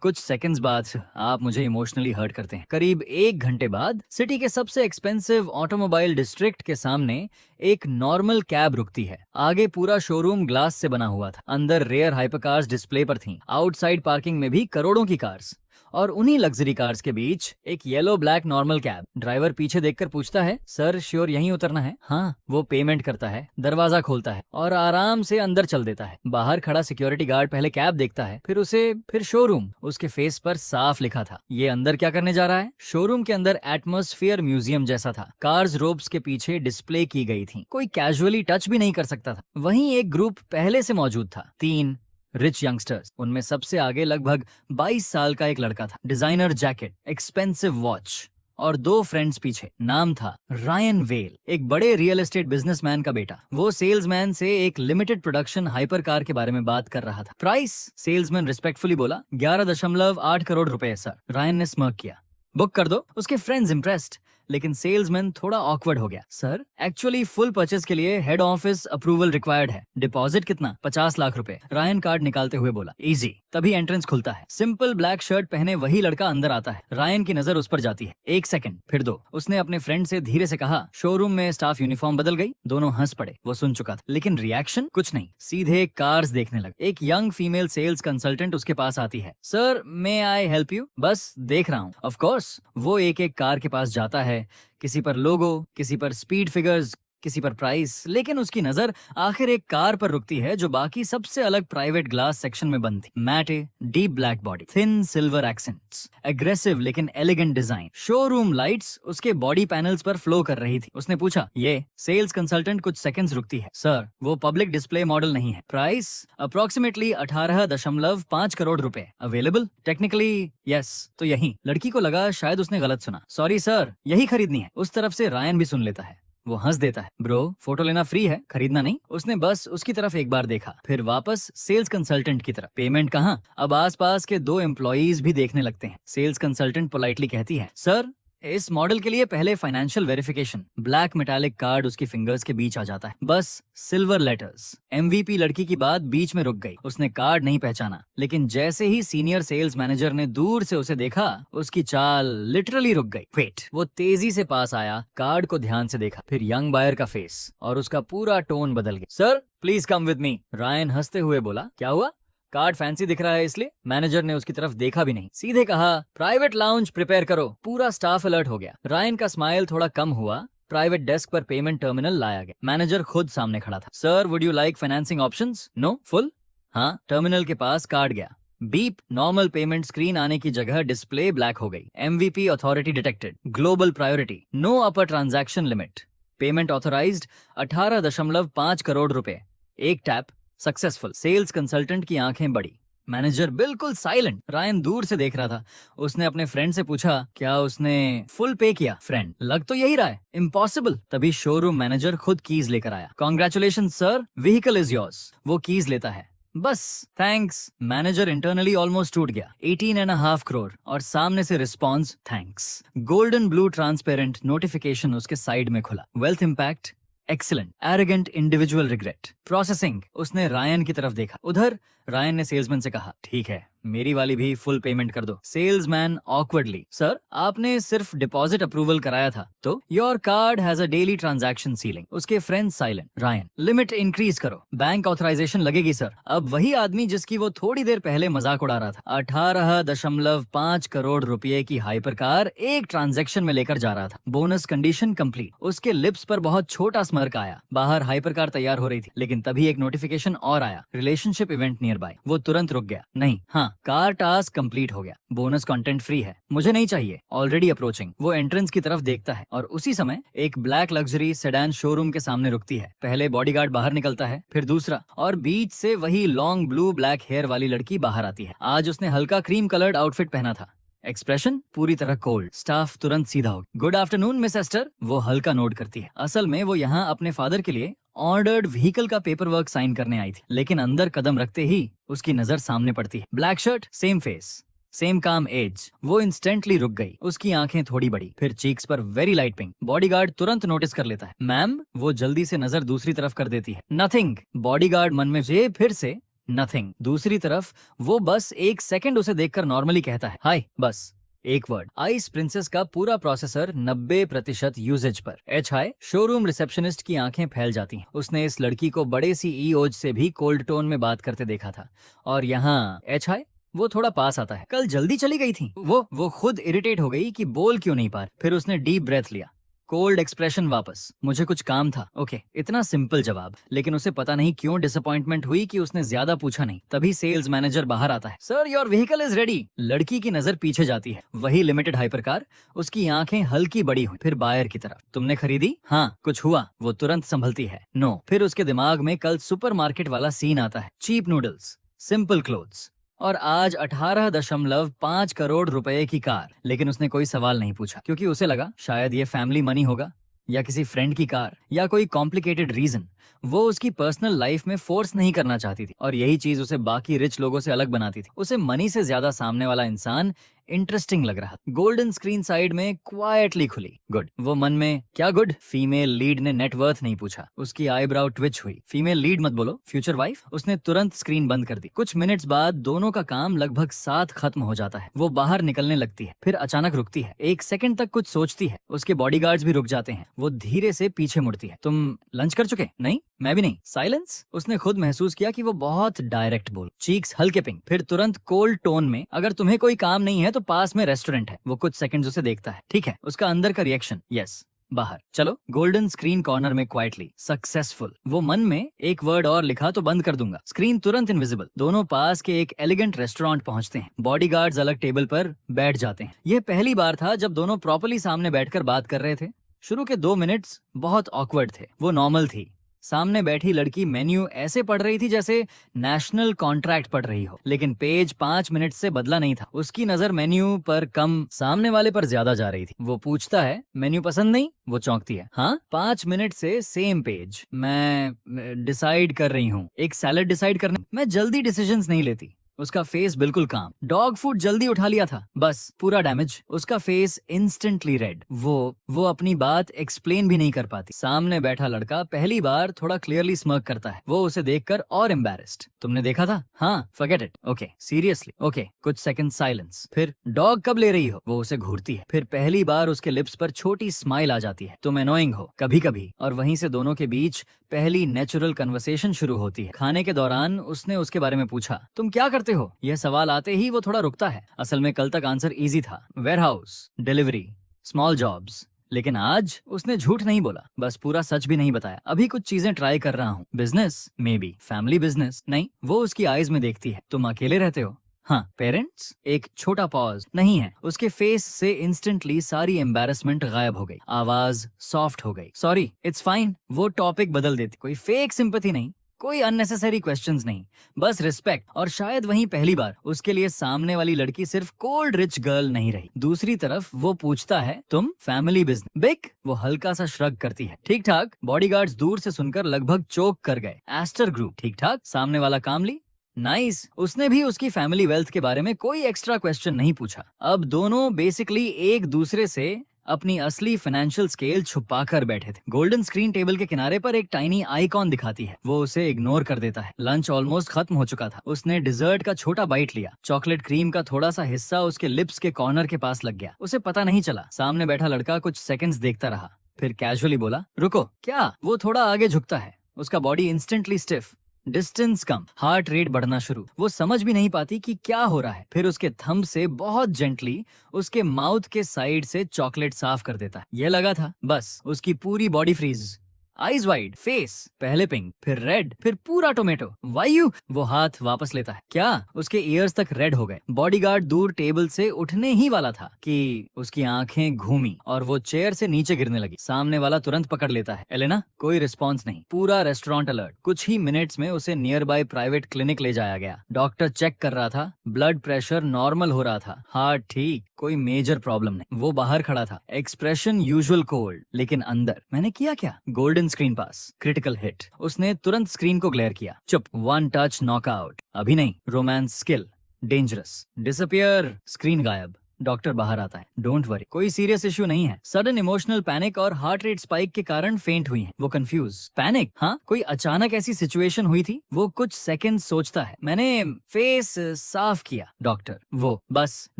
कुछ सेकंड्स बाद आप मुझे इमोशनली हर्ट करते हैं। करीब 1 घंटे बाद सिटी के सबसे एक्सपेंसिव ऑटोमोबाइल डिस्ट्रिक्ट के सामने एक नॉर्मल कैब रुकती है। आगे पूरा शोरूम ग्लास से बना हुआ था। अंदर रेयर हाइपरकार्स डिस्प्ले पर थीं। आउटसाइड पार्किंग में भी करोड़ों की कार्स और उन्हीं लग्जरी कार्स के बीच एक yellow black normal cab. Driver पीछे देखकर पूछता है, सर श्योर यहीं उतरना है? हाँ। वो पेमेंट करता है, दरवाजा खोलता है और आराम से अंदर चल देता है। बाहर खड़ा सिक्योरिटी गार्ड पहले कैब देखता है, फिर शोरूम। उसके फेस पर साफ लिखा था, ये अंदर क्या करने जा रहा है? शोरूम के अंदर एटमॉस्फेयर म्यूजियम जैसा था। कार्स रोब्स के पीछे डिस्प्ले की गई थी, कोई कैजुअली टच भी नहीं कर सकता था। वहीं एक ग्रुप पहले से मौजूद था, 3 रिच यंगस्टर्स। उनमें सबसे आगे लगभग 22 साल का एक लड़का था, डिजाइनर जैकेट, एक्सपेंसिव वॉच, और 2 फ्रेंड्स पीछे। नाम था रायन वेल, एक बड़े रियल एस्टेट बिजनेसमैन का बेटा। वो सेल्समैन से एक लिमिटेड प्रोडक्शन हाइपर कार के बारे में बात कर रहा था। प्राइस? सेल्समैन रिस्पेक्टफुली बोला, 11.8 करोड़ रुपए सर। रायन ने स्मर्क किया। बुक कर दो। उसके फ्रेंड्स इम्प्रेस्ड, लेकिन सेल्समैन थोड़ा ऑकवर्ड हो गया। सर एक्चुअली फुल परचेज के लिए हेड ऑफिस अप्रूवल रिक्वायर्ड है। डिपॉजिट कितना? 50 लाख रुपए। रायन कार्ड निकालते हुए बोला, इजी। तभी एंट्रेंस खुलता है। सिंपल ब्लैक शर्ट पहने वही लड़का अंदर आता है। रायन की नजर उस पर जाती है। 1 सेकंड, फिर 2। उसने अपने फ्रेंड से धीरे से कहा, शोरूम में स्टाफ यूनिफॉर्म बदल गई। दोनों हंस पड़े। वो सुन चुका था, लेकिन रिएक्शन कुछ नहीं। सीधे कार्स देखने लगे। एक यंग फीमेल सेल्स कंसल्टेंट उसके पास आती है। Sir may I help you? बस देख रहा हूँ। Of course. वो एक कार के पास जाता है, किसी पर लोगो, किसी पर स्पीड फिगर्स, किसी पर प्राइस, लेकिन उसकी नजर आखिर एक कार पर रुकती है जो बाकी सबसे अलग प्राइवेट ग्लास सेक्शन में बंद थी। Matte deep black body, thin silver accents, aggressive लेकिन एलिगेंट डिजाइन। शोरूम लाइट्स उसके बॉडी पैनल्स पर फ्लो कर रही थी। उसने पूछा, ये? सेल्स कंसल्टेंट कुछ सेकंड्स रुकती है। सर वो पब्लिक डिस्प्ले मॉडल नहीं है। प्राइस? अप्रोक्सीमेटली 18.5 करोड़ रुपए। अवेलेबल? Technically yes. तो यही। लड़की को लगा शायद उसने गलत सुना। सॉरी सर, यही खरीदनी है। उस तरफ से रायन भी सुन लेता है। वो हंस देता है, ब्रो फोटो लेना फ्री है, खरीदना नहीं। उसने बस उसकी तरफ एक बार देखा, फिर वापस सेल्स कंसल्टेंट की तरफ। पेमेंट कहाँ? अब आसपास के 2 एम्प्लॉइज भी देखने लगते हैं। सेल्स कंसल्टेंट पोलाइटली कहती है, सर इस मॉडल के लिए पहले financial verification. Black metallic card उसकी फिंगर्स के बीच आ जाता है। बस सिल्वर लेटर्स। एमवीपी। लड़की की बात बीच में रुक गई। उसने कार्ड नहीं पहचाना, लेकिन जैसे ही सीनियर सेल्स मैनेजर ने दूर से उसे देखा, उसकी चाल लिटरली रुक गई। वेट। वो तेजी से पास आया, कार्ड को ध्यान से देखा, फिर यंग बायर का फेस, और उसका पूरा टोन बदल गया। Sir please come with me. Ryan हंसते हुए बोला, क्या हुआ? कार्ड फैंसी दिख रहा है इसलिए? मैनेजर ने उसकी तरफ देखा भी नहीं, सीधे कहा, प्राइवेट लाउंज प्रिपेयर करो। पूरा स्टाफ अलर्ट हो गया। रायन का स्माइल थोड़ा कम हुआ। प्राइवेट डेस्क पर पेमेंट टर्मिनल लाया गया। मैनेजर खुद सामने खड़ा था। Sir would you like financing options? No? Full? हाँ। टर्मिनल के पास कार्ड गया। बीप। नॉर्मल पेमेंट स्क्रीन आने की जगह डिस्प्ले ब्लैक हो गई। MVP authority detected. Global priority. No upper transaction limit. Payment authorised 18.5 crore रुपए। एक टैप सक्सेसफुल। सेल्स कंसल्टेंट की आंखें बड़ी। मैनेजर बिल्कुल साइलेंट। रायन दूर से देख रहा था। उसने अपने फ्रेंड से पूछा, क्या उसने फुल पे किया? फ्रेंड, लग तो यही रहा है। इम्पॉसिबल। तभी शोरूम मैनेजर खुद कीज लेकर आया। Congratulation sir, vehicle is yours. वो कीज लेता है। बस थैंक्स। मैनेजर इंटरनली ऑलमोस्ट टूट गया। 18.5 करोड़ और सामने से response, thanks. Golden blue transparent notification उसके साइड में खुला। Wealth impact excellent. Arrogant individual regret. Processing. उसने रायन की तरफ देखा। उधर रायन ने सेल्समैन से कहा, ठीक है मेरी वाली भी फुल पेमेंट कर दो। सेल्समैन ऑकवर्डली, सर आपने सिर्फ डिपॉजिट अप्रूवल कराया था तो? Your card has a daily transaction ceiling. उसके friends silent. Ryan, limit increase करो। बैंक ऑथराइजेशन लगेगी सर। अब वही आदमी जिसकी वो थोड़ी देर पहले मजाक उड़ा रहा था, 18.5 करोड़ रुपए की हाइपर कार एक ट्रांजैक्शन में लेकर जा रहा था। Bonus condition complete. उसके लिप्स पर बहुत छोटा स्मर्क आया। बाहर हाइपर कार तैयार हो रही थी, लेकिन तभी एक नोटिफिकेशन और आया, रिलेशनशिप इवेंट नियर बाय। वो तुरंत रुक गया। नहीं, हाँ, कार टास्क कंप्लीट हो गया। बोनस कंटेंट फ्री है। मुझे नहीं चाहिए। Already approaching. वो एंट्रेंस की तरफ देखता है और उसी समय एक ब्लैक लग्जरी सेडान शोरूम के सामने रुकती है। पहले बॉडीगार्ड बाहर निकलता है, फिर दूसरा, और बीच से वही लॉन्ग ब्लू ब्लैक हेयर वाली लड़की बाहर आती है। आज उसने हल्का क्रीम कलर्ड आउटफिट पहना था। एक्सप्रेशन पूरी तरह कोल्ड। स्टाफ तुरंत सीधा हो। Good afternoon Miss Ester. वो हल्का नोट करती है। असल में वो यहाँ अपने फादर के लिए ऑर्डर्ड व्हीकल का पेपर वर्क साइन करने आई थी, लेकिन अंदर कदम रखते ही उसकी नजर सामने पड़ती है। Black shirt, same face, same काम एज। वो इंस्टेंटली रुक गई। उसकी आंखें थोड़ी बड़ी, फिर चीक्स पर वेरी लाइट पिंक। बॉडीगार्ड तुरंत नोटिस कर लेता है। मैम। वो जल्दी से नजर दूसरी तरफ कर देती है। नथिंग। बॉडीगार्ड मन में जे फिर से नथिंग। दूसरी तरफ वो बस 1 सेकंड उसे देखकर नॉर्मली कहता है, हाय। बस एक वर्ड। आइस प्रिंसेस का पूरा प्रोसेसर 90% यूजेज पर। H high. शोरूम रिसेप्शनिस्ट की आंखें फैल जाती हैं। उसने इस लड़की को बड़े सीईओज से भी कोल्ड टोन में बात करते देखा था, और यहाँ एच हाई वो थोड़ा पास आता है, कल जल्दी चली गई थी। वो खुद इरिटेट हो गई कि बोल क्यों नहीं पा रही। फिर उसने डीप ब्रेथ लिया, कोल्ड एक्सप्रेशन वापस, मुझे कुछ काम था। ओके, इतना सिंपल जवाब, लेकिन उसे पता नहीं क्यों डिसअपॉइंटमेंट हुई कि उसने ज्यादा पूछा नहीं। तभी सेल्स मैनेजर बाहर आता है। Sir, your vehicle is ready. लड़की की नजर पीछे जाती है, वही लिमिटेड हाइपरकार। उसकी आंखें हल्की बड़ी हुई, फिर बायर की तरफ। तुमने खरीदी? हाँ। कुछ हुआ? वो तुरंत संभलती है। नो। फिर उसके दिमाग में कल सुपरमार्केट वाला सीन आता है, चीप नूडल्स, सिंपल क्लोथ्स, और आज 18.5 करोड़ रुपए की कार। लेकिन उसने कोई सवाल नहीं पूछा, क्योंकि उसे लगा शायद ये फैमिली मनी होगा, या किसी फ्रेंड की कार, या कोई कॉम्प्लिकेटेड रीजन। वो उसकी पर्सनल लाइफ में फोर्स नहीं करना चाहती थी, और यही चीज उसे बाकी रिच लोगों से अलग बनाती थी। उसे मनी से ज्यादा सामने वाला इंसान इंटरेस्टिंग लग रहा। गोल्डन स्क्रीन साइड में क्वाइटली खुली। गुड। वो मन में, क्या गुड? फीमेल लीड ने नेटवर्थ नहीं पूछा। उसकी आईब्राउ ट्विच हुई। फीमेल लीड मत बोलो, फ्यूचर वाइफ। उसने तुरंत स्क्रीन बंद कर दी। कुछ मिनट्स बाद दोनों का काम लगभग साथ खत्म हो जाता है। वो बाहर निकलने लगती है, फिर अचानक रुकती है, 1 सेकंड तक कुछ सोचती है। उसके बॉडीगार्ड्स भी रुक जाते हैं। वो धीरे से पीछे मुड़ती है। तुम लंच कर चुके? नहीं, मैं भी नहीं। साइलेंस। उसने खुद महसूस किया कि वो बहुत डायरेक्ट बोल। चीक्स हल्के पिंक, फिर तुरंत कोल्ड टोन में, अगर तुम्हें कोई काम नहीं है तो पास में रेस्टोरेंट है। वो कुछ सेकंड्स उसे देखता है। ठीक है। उसका अंदर का रिएक्शन, यस, बाहर चलो। गोल्डन स्क्रीन कॉर्नर में क्वाइटली, सक्सेसफुल। वो मन में, एक वर्ड और लिखा तो बंद कर दूंगा। स्क्रीन तुरंत इनविजिबल। दोनों पास के एक एलिगेंट रेस्टोरेंट पहुंचते हैं। बॉडीगार्ड्स अलग टेबल पर बैठ जाते हैं। यह पहली बार था जब दोनों प्रॉपर्ली सामने बैठकर बात कर रहे थे। शुरू के 2 मिनट्स बहुत ऑकवर्ड थे। वो नॉर्मल थी। सामने बैठी लड़की मेन्यू ऐसे पढ़ रही थी जैसे नेशनल कॉन्ट्रैक्ट पढ़ रही हो, लेकिन पेज 5 मिनट से बदला नहीं था। उसकी नजर मेन्यू पर कम, सामने वाले पर ज्यादा जा रही थी। वो पूछता है, मेन्यू पसंद नहीं? वो चौंकती है। हाँ। 5 मिनट से सेम पेज। मैं डिसाइड कर रही हूँ, एक सैलेड डिसाइड करने। मैं जल्दी डिसीजंस नहीं लेती। उसका फेस बिल्कुल काम। डॉग फूड जल्दी उठा लिया था, बस पूरा डैमेज। उसका फेस इंस्टेंटली रेड। वो अपनी बात एक्सप्लेन भी नहीं कर पाती। सामने बैठा लड़का पहली बार थोड़ा क्लियरली स्मर्क करता है। वो उसे देखकर और एम्बैरेस्ड। तुमने देखा था? हाँ। Forget it. Okay, seriously. Okay. कुछ सेकंड साइलेंस। फिर, डॉग कब ले रही हो? वो उसे घूरती है। फिर पहली बार उसके लिप्स पर छोटी स्माइल आ जाती है। तुम एनोइंग हो कभी कभी। और वहीं से दोनों के बीच पहली नेचुरल कन्वर्सेशन शुरू होती है। खाने के दौरान उसने उसके बारे में पूछा, तुम क्या करते हो? यह सवाल आते ही वो थोड़ा रुकता है। असल में कल तक आंसर इजी था, वेयरहाउस, डिलीवरी, स्मॉल जॉब्स। लेकिन आज उसने झूठ नहीं बोला, बस पूरा सच भी नहीं बताया। अभी कुछ चीजें ट्राई कर रहा हूँ। Business, may be family business. नहीं। वो उसकी आईज में देखती है। तुम अकेले रहते हो? हाँ। पेरेंट्स? एक छोटा पॉज। नहीं है। उसके फेस से इंस्टेंटली सारी एम्बैरेसमेंट गायब हो गई। आवाज सॉफ्ट हो गई। Sorry, it's fine. वो टॉपिक बदल देती। कोई फेक सिंपैथी नहीं, कोई अननेसेसरी क्वेश्चंस नहीं, बस रिस्पेक्ट। और शायद वहीं पहली बार उसके लिए सामने वाली लड़की सिर्फ कोल्ड रिच गर्ल नहीं रही। दूसरी तरफ वो पूछता है, तुम फैमिली बिजनेस? बिग? वो हल्का सा श्रग करती है। ठीक ठाक। बॉडीगार्ड्स दूर से सुनकर लगभग चोक कर गए। Ester group? ठीक ठाक। सामने वाला कामली? नाइस। उसने भी उसकी फैमिली वेल्थ के बारे में कोई एक्स्ट्रा क्वेश्चन नहीं पूछा। अब दोनों बेसिकली एक दूसरे से अपनी असली फाइनेंशियल स्केल छुपा कर बैठे थे। गोल्डन स्क्रीन टेबल के किनारे पर एक टाइनी आइकॉन दिखाती है। वो उसे इग्नोर कर देता है। लंच ऑलमोस्ट खत्म हो चुका था। उसने डिजर्ट का छोटा बाइट लिया। चॉकलेट क्रीम का थोड़ा सा हिस्सा उसके लिप्स के कॉर्नर के पास लग गया। उसे पता नहीं चला। सामने बैठा लड़का कुछ सेकंड्स देखता रहा, फिर कैजुअली बोला, रुको। क्या? वो थोड़ा आगे झुकता है। उसका बॉडी इंस्टेंटली स्टिफ, डिस्टेंस कम, हार्ट रेट बढ़ना शुरू। वो समझ भी नहीं पाती कि क्या हो रहा है। फिर उसके थंब से बहुत जेंटली उसके माउथ के साइड से चॉकलेट साफ कर देता है। यह लगा था, बस उसकी पूरी body freeze. Eyes wide, face पहले पिंक, फिर रेड, फिर पूरा टोमेटो। वायु? वो हाथ वापस लेता है। क्या? उसके ईयर्स तक रेड हो गए। बॉडीगार्ड दूर टेबल से उठने ही वाला था कि उसकी आंखें घूमी और वो चेयर से नीचे गिरने लगी। सामने वाला तुरंत पकड़ लेता है। एलेना? कोई रिस्पॉन्स नहीं। पूरा रेस्टोरेंट अलर्ट। कुछ ही मिनट्स में उसे नियर बाय प्राइवेट क्लिनिक ले जाया गया। डॉक्टर चेक कर रहा था, ब्लड प्रेशर नॉर्मल हो रहा था, हार्ट ठीक, कोई मेजर प्रॉब्लम नहीं। वो बाहर खड़ा था, एक्सप्रेशन यूजुअल कोल्ड, लेकिन अंदर, मैंने किया क्या? गोल्डन स्क्रीन पास, क्रिटिकल हिट। उसने तुरंत स्क्रीन को ग्लेयर किया। चुप। 1 टच नॉकआउट। अभी नहीं। Romance skill dangerous. Disappear. Screen गायब। डॉक्टर बाहर आता है। डोंट वरी, कोई सीरियस इश्यू नहीं है। सडन इमोशनल पैनिक और हार्ट रेट स्पाइक के कारण फेंट हुई हैं। वो कंफ्यूज। पैनिक? हाँ, कोई अचानक ऐसी सिचुएशन हुई थी। वो कुछ सेकंड सोचता है। मैंने फेस साफ किया डॉक्टर। वो बस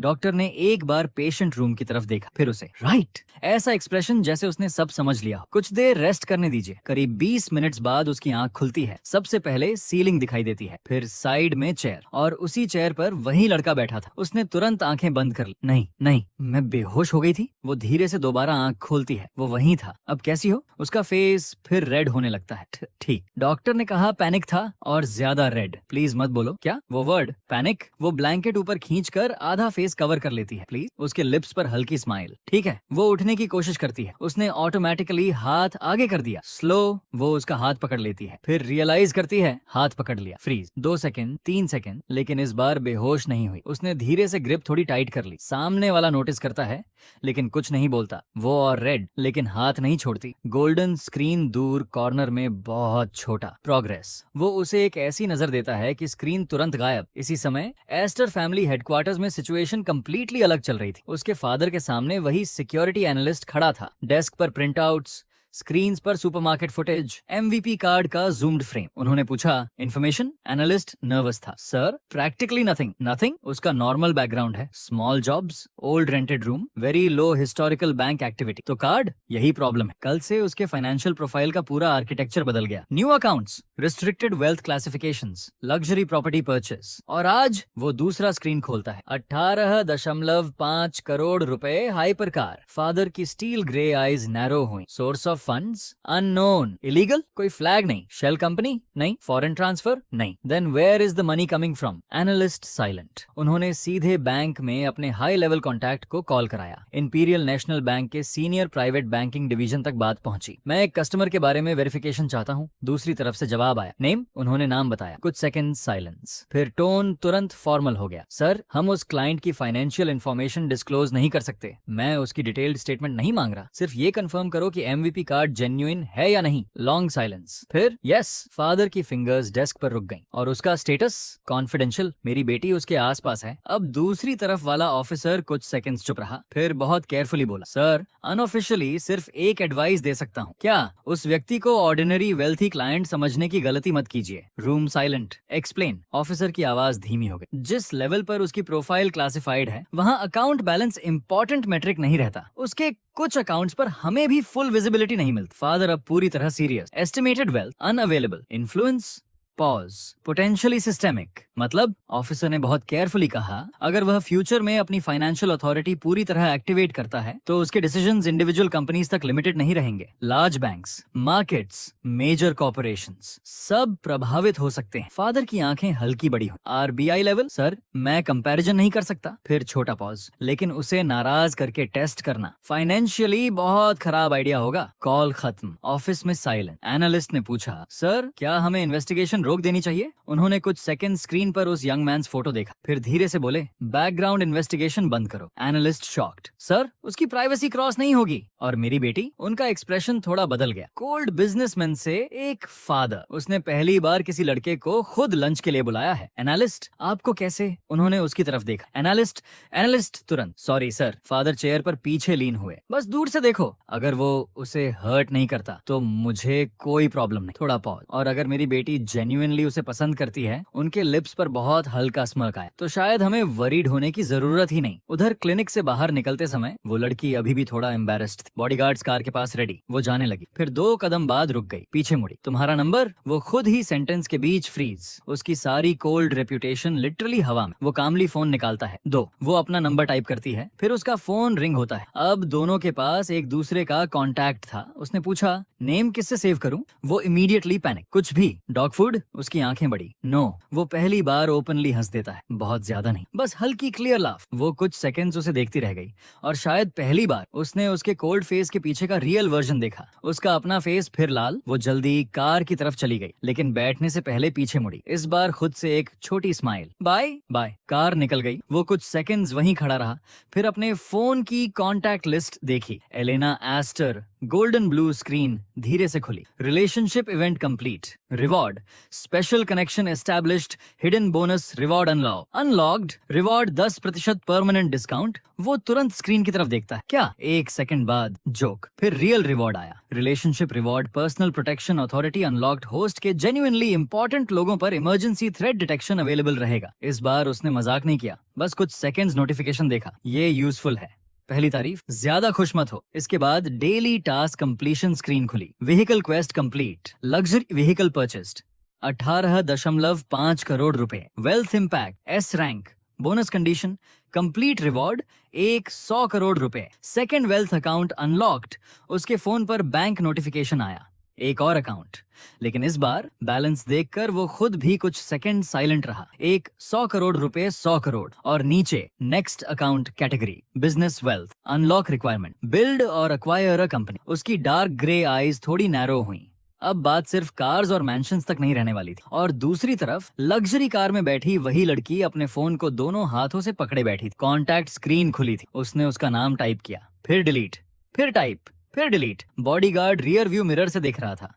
डॉक्टर ने एक बार पेशेंट रूम की तरफ देखा, फिर उसे राइट ऐसा एक्सप्रेशन जैसे उसने सब समझ लिया हो। कुछ देर रेस्ट करने दीजिए। करीब 20 मिनट्स बाद उसकी आंख खुलती है। सबसे पहले सीलिंग दिखाई देती है, फिर साइड में चेयर, और उसी चेयर पर वही लड़का बैठा था। उसने तुरंत आंखें बंद कर ली। नहीं नहीं, मैं बेहोश हो गई थी। वो धीरे से दोबारा आंख खोलती है। वो वही था। अब कैसी हो? उसका फेस फिर रेड होने लगता है। ठीक, डॉक्टर ने कहा पैनिक था और ज्यादा रेड। प्लीज मत बोलो। क्या? वो वर्ड पैनिक? वो ब्लैंकेट ऊपर खींचकर आधा फेस कवर कर लेती है। प्लीज। उसके लिप्स पर हल्की स्माइल। ठीक है। वो उठने की कोशिश करती है। उसने ऑटोमेटिकली हाथ आगे कर दिया। स्लो। वो उसका हाथ पकड़ लेती है, फिर रियलाइज करती है हाथ पकड़ लिया। फ्रीज। 2 सेकंड, 3 सेकंड, लेकिन इस बार बेहोश नहीं हुई। उसने धीरे से ग्रिप थोड़ी टाइट कर ली। सामने वाला नोटिस करता है लेकिन कुछ नहीं बोलता। वो और रेड, लेकिन हाथ नहीं छोड़ती। गोल्डन स्क्रीन दूर कॉर्नर में बहुत छोटा। प्रोग्रेस। वो उसे एक ऐसी नजर देता है कि स्क्रीन तुरंत गायब। इसी समय एस्टर फैमिली हेडक्वार्टर्स में सिचुएशन कंप्लीटली अलग चल रही थी। उसके फादर के सामने वही सिक्योरिटी एनालिस्ट खड़ा था। डेस्क पर प्रिंट आउट्स, स्क्रीन्स पर सुपरमार्केट फुटेज, एमवीपी कार्ड का जूम्ड फ्रेम। उन्होंने पूछा इन्फॉर्मेशन? एनालिस्ट नर्वस था। Sir, practically nothing. नथिंग? उसका नॉर्मल बैकग्राउंड है। Small jobs, old rented room, very low historical bank activity. तो कार्ड? यही प्रॉब्लम है। कल से उसके फाइनेंशियल प्रोफाइल का पूरा आर्किटेक्चर बदल गया। New accounts, restricted wealth classifications, luxury property purchase. और आज वो दूसरा स्क्रीन खोलता है। 18.5 करोड़ रुपए हाइपर कार। फादर की स्टील ग्रे आईज नैरो हुई। Source of funds unknown. Illegal? कोई फ्लैग नहीं। Shell company? नहीं। Foreign transfer? नहीं। Then where is the money coming from? Analyst silent. उन्होंने सीधे बैंक में अपने हाई लेवल कॉन्टैक्ट को कॉल कराया। इंपीरियल नेशनल बैंक के सीनियर प्राइवेट बैंकिंग डिवीजन तक बात पहुंची। मैं एक कस्टमर के बारे में वेरिफिकेशन चाहता हूँ। दूसरी तरफ से जवाब आया। नेम? उन्होंने नाम बताया। कुछ सेकंड साइलेंस, फिर टोन तुरंत फॉर्मल हो गया। सर, हम उस क्लाइंट की फाइनेंशियल इंफॉर्मेशन डिस्क्लोज नहीं कर सकते। मैं उसकी डिटेल्ड स्टेटमेंट नहीं मांग रहा। सिर्फ ये कंफर्म करो कि एमवीपी कार्ड जेन्युइन है या नहीं। लॉन्ग साइलेंस, फिर यस। फादर की फिंगर्स डेस्क पर रुक गईं। और उसका स्टेटस? कॉन्फिडेंशियल। मेरी बेटी उसके आसपास है। अब दूसरी तरफ वाला ऑफिसर कुछ सेकंड्स चुप रहा, फिर बहुत केयरफुली बोला। सर, अनऑफिशियली सिर्फ एक एडवाइस दे सकता हूँ। क्या? उस व्यक्ति को ऑर्डिनरी वेल्थी क्लाइंट समझने की गलती मत कीजिए। Room silent. एक्सप्लेन। ऑफिसर की आवाज धीमी हो गई। जिस लेवल पर उसकी प्रोफाइल क्लासिफाइड है, वहाँ अकाउंट बैलेंस इंपॉर्टेंट मेट्रिक नहीं रहता। उसके कुछ अकाउंट्स पर हमें भी फुल विजिबिलिटी नहीं मिलती। फादर अब पूरी तरह serious. Estimated wealth unavailable. Influence? Pause. Potentially systemic. मतलब? ऑफिसर ने बहुत केयरफुली कहा, अगर वह फ्यूचर में अपनी फाइनेंशियल अथॉरिटी पूरी तरह एक्टिवेट करता है तो उसके डिसीजंस इंडिविजुअल कंपनीज तक लिमिटेड नहीं रहेंगे। Large banks, markets, major corporations सब प्रभावित हो सकते हैं। फादर की आंखें हल्की बड़ी हुई। RBI level? सर, मैं कंपैरिजन नहीं कर सकता। फिर छोटा पॉज। लेकिन उसे नाराज करके टेस्ट करना फाइनेंशियली बहुत खराब आइडिया होगा। कॉल खत्म। ऑफिस में साइलेंट। एनालिस्ट ने पूछा, सर, क्या हमें इन्वेस्टिगेशन रोक देनी चाहिए? उन्होंने कुछ सेकंड स्क्रीन पर उस यंग मैन फोटो देखा, फिर धीरे से बोले, बैकग्राउंड इन्वेस्टिगेशन बंद करो। Analyst shocked. सर, उसकी प्राइवेसी क्रॉस नहीं होगी। और मेरी बेटी? उनका एक्सप्रेशन थोड़ा बदल गया। कोल्ड बिजनेसमैन से एक फादर। उसने पहली बार किसी लड़के को खुद लंच के लिए बुलाया है। एनालिस्ट, आपको कैसे? उन्होंने उसकी तरफ देखा। एनालिस्ट तुरंत, सॉरी सर। फादर चेयर पर पीछे लीन हुए। बस दूर से देखो। अगर वो उसे हर्ट नहीं करता तो मुझे कोई प्रॉब्लम नहीं। थोड़ा पॉज। और अगर मेरी बेटी जेन्युइनली उसे पसंद करती है, उनके लिप्स पर बहुत हल्का स्mirk आया, तो शायद हमें वरीड होने की जरूरत ही नहीं। उधर क्लिनिक से बाहर निकलते समय वो लड़की अभी भी थोड़ा एम्बैरेस्ड थी। बॉडीगार्ड्स कार के पास रेडी। वो जाने लगी, फिर 2 कदम बाद रुक गई, पीछे मुड़ी। तुम्हारा नंबर? वो खुद ही सेंटेंस के बीच फ्रीज। उसकी सारी कोल्ड रेप्यूटेशन लिटरली हवा में। वो कामली फोन निकालता है। 2। वो अपना नंबर टाइप करती है, फिर उसका फोन रिंग होता है। अब दोनों के पास एक दूसरे का कॉन्टैक्ट था। उसने पूछा, नेम किससे सेव करूं? वो इमीडिएटली पैनिक। कुछ भी? Dog food? उसकी आंखें बड़ी। नो। वो पहली बार ओपनली हंस देता है, बहुत ज्यादा नहीं, बस हल्की क्लियर लाफ। वो कुछ सेकंड्स उसे देखती रह गई, और शायद पहली बार उसने उसके कोल्ड फेस के पीछे का रियल वर्जन देखा। उसका अपना फेस फिर लाल। वो जल्दी कार की तरफ चली गई, लेकिन बैठने से पहले पीछे मुड़ी। इस बार खुद से एक छोटी स्माइल। Bye bye. कार निकल गई। वो कुछ सेकंड्स वहीं खड़ा रहा, फिर अपने फोन की कॉन्टैक्ट लिस्ट देखी। Elena Ester. Golden blue screen धीरे से खुली। Relationship event complete. Reward special connection established, hidden bonus, reward unlocked, reward 10% permanent discount. वो तुरंत स्क्रीन की तरफ देखता है। क्या? 1 सेकंड बाद जोक, फिर रियल रिवॉर्ड आया। Relationship reward, personal protection, authority unlocked, host के जेन्युइनली इंपॉर्टेंट लोगों पर इमरजेंसी थ्रेट डिटेक्शन अवेलेबल रहेगा। इस बार उसने मजाक नहीं किया, बस कुछ सेकंड्स नोटिफिकेशन देखा। ये यूजफुल है। पहली तारीफ, ज्यादा खुश मत हो। इसके बाद डेली टास्क कंप्लीशन स्क्रीन खुली। Vehicle quest complete, luxury vehicle purchased, 18.5 crore रुपए, wealth impact S rank, bonus condition, complete reward 100 crore रुपए, सेकंड वेल्थ अकाउंट अनलॉक्ड। उसके फोन पर बैंक नोटिफिकेशन आया, एक और अकाउंट। लेकिन इस बार बैलेंस देखकर वो खुद भी कुछ सेकंड साइलेंट रहा। 100 करोड़ रुपए, 100 करोड़, और नीचे next account category, business wealth, unlock requirement, build और अक्वायर अ कंपनी। उसकी डार्क ग्रे आईज थोड़ी नैरो हुई। अब बात सिर्फ कार्स और मैंशंस तक नहीं रहने वाली थी। और दूसरी तरफ लग्जरी कार में बैठी वही लड़की अपने फोन को दोनों हाथों से पकड़े बैठी थी। कॉन्टैक्ट स्क्रीन खुली थी। उसने उसका नाम टाइप किया, फिर डिलीट, फिर टाइप, फिर delete. Bodyguard rear view mirror से देख रहा था।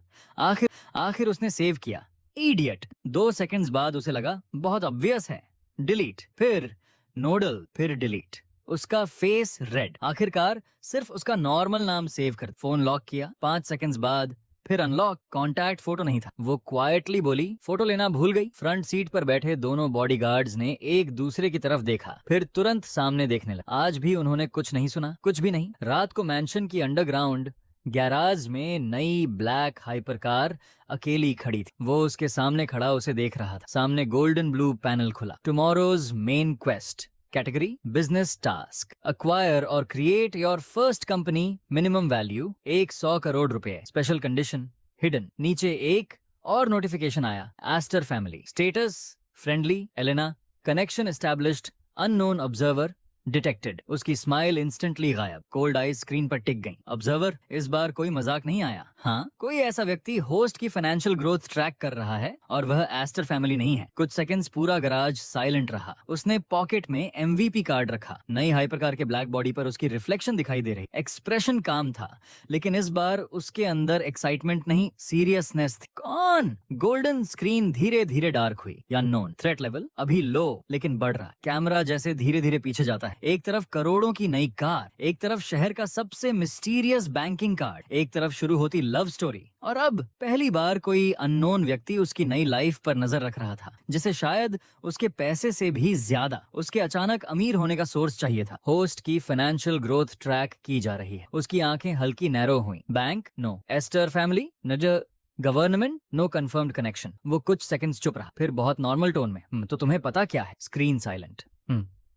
आखिर उसने सेव किया, इडियट। 2 सेकंड्स बाद उसे लगा बहुत ऑब्वियस है। डिलीट, फिर नोडल, फिर डिलीट। उसका फेस रेड। आखिरकार सिर्फ उसका नॉर्मल नाम सेव कर फोन लॉक किया। 5 सेकंड्स बाद फिर अनलॉक, कॉन्टैक्ट फोटो नहीं था। वो क्वाइटली बोली, फोटो लेना भूल गई। फ्रंट सीट पर बैठे दोनों बॉडीगार्ड्स ने एक दूसरे की तरफ देखा, फिर तुरंत सामने देखने लगे। आज भी उन्होंने कुछ नहीं सुना, कुछ भी नहीं। रात को मैंशन की अंडरग्राउंड गैराज में नई ब्लैक हाइपर कार अकेली खड़ी थी। वो उसके सामने खड़ा उसे देख रहा था। सामने गोल्डन ब्लू पैनल खुला। Tomorrow's main quest, category business task, acquire और create your first company, minimum value 100 crore रुपए, स्पेशल कंडीशन हिडन। नीचे एक और नोटिफिकेशन आया, Astor family, status friendly, Elena, connection established, unknown observer detected. उसकी स्माइल इंस्टेंटली गायब, cold eyes screen पर टिक गई। ऑब्जर्वर, इस बार कोई मजाक नहीं आया। हाँ, कोई ऐसा व्यक्ति होस्ट की फाइनेंशियल ग्रोथ ट्रैक कर रहा है और वह एस्टर फैमिली नहीं है। कुछ सेकंड्स पूरा गराज साइलेंट रहा। उसने पॉकेट में एमवीपी कार्ड रखा। नई हाइपर कार के ब्लैक बॉडी पर उसकी रिफ्लेक्शन दिखाई दे रही। एक्सप्रेशन काम था, लेकिन इस बार उसके अंदर एक्साइटमेंट नहीं, सीरियसनेस थी। कौन? गोल्डन स्क्रीन धीरे धीरे डार्क हुई। अननोन, थ्रेट लेवल अभी लो लेकिन बढ़ रहा। कैमरा जैसे धीरे धीरे पीछे जाता है। एक तरफ करोड़ों की नई कार, एक तरफ शहर का सबसे मिस्टीरियस बैंकिंग कार्ड, एक तरफ शुरू होती लव स्टोरी। और अब पहली बार कोई अननोन व्यक्ति उसकी नई लाइफ पर नजर रख रहा था, जिसे शायद उसके पैसे से भी ज्यादा उसके अचानक अमीर होने का सोर्स चाहिए था। होस्ट की फाइनेंशियल ग्रोथ ट्रैक की जा रही है। उसकी आंखें हल्की नैरो हुई। बैंक नो, एस्टर फैमिली नजर, गवर्नमेंट नो, कंफर्म्ड कनेक्शन। वो कुछ सेकंड्स चुप रहा, फिर बहुत नॉर्मल टोन में, तो तुम्हें पता क्या है? Screen silent.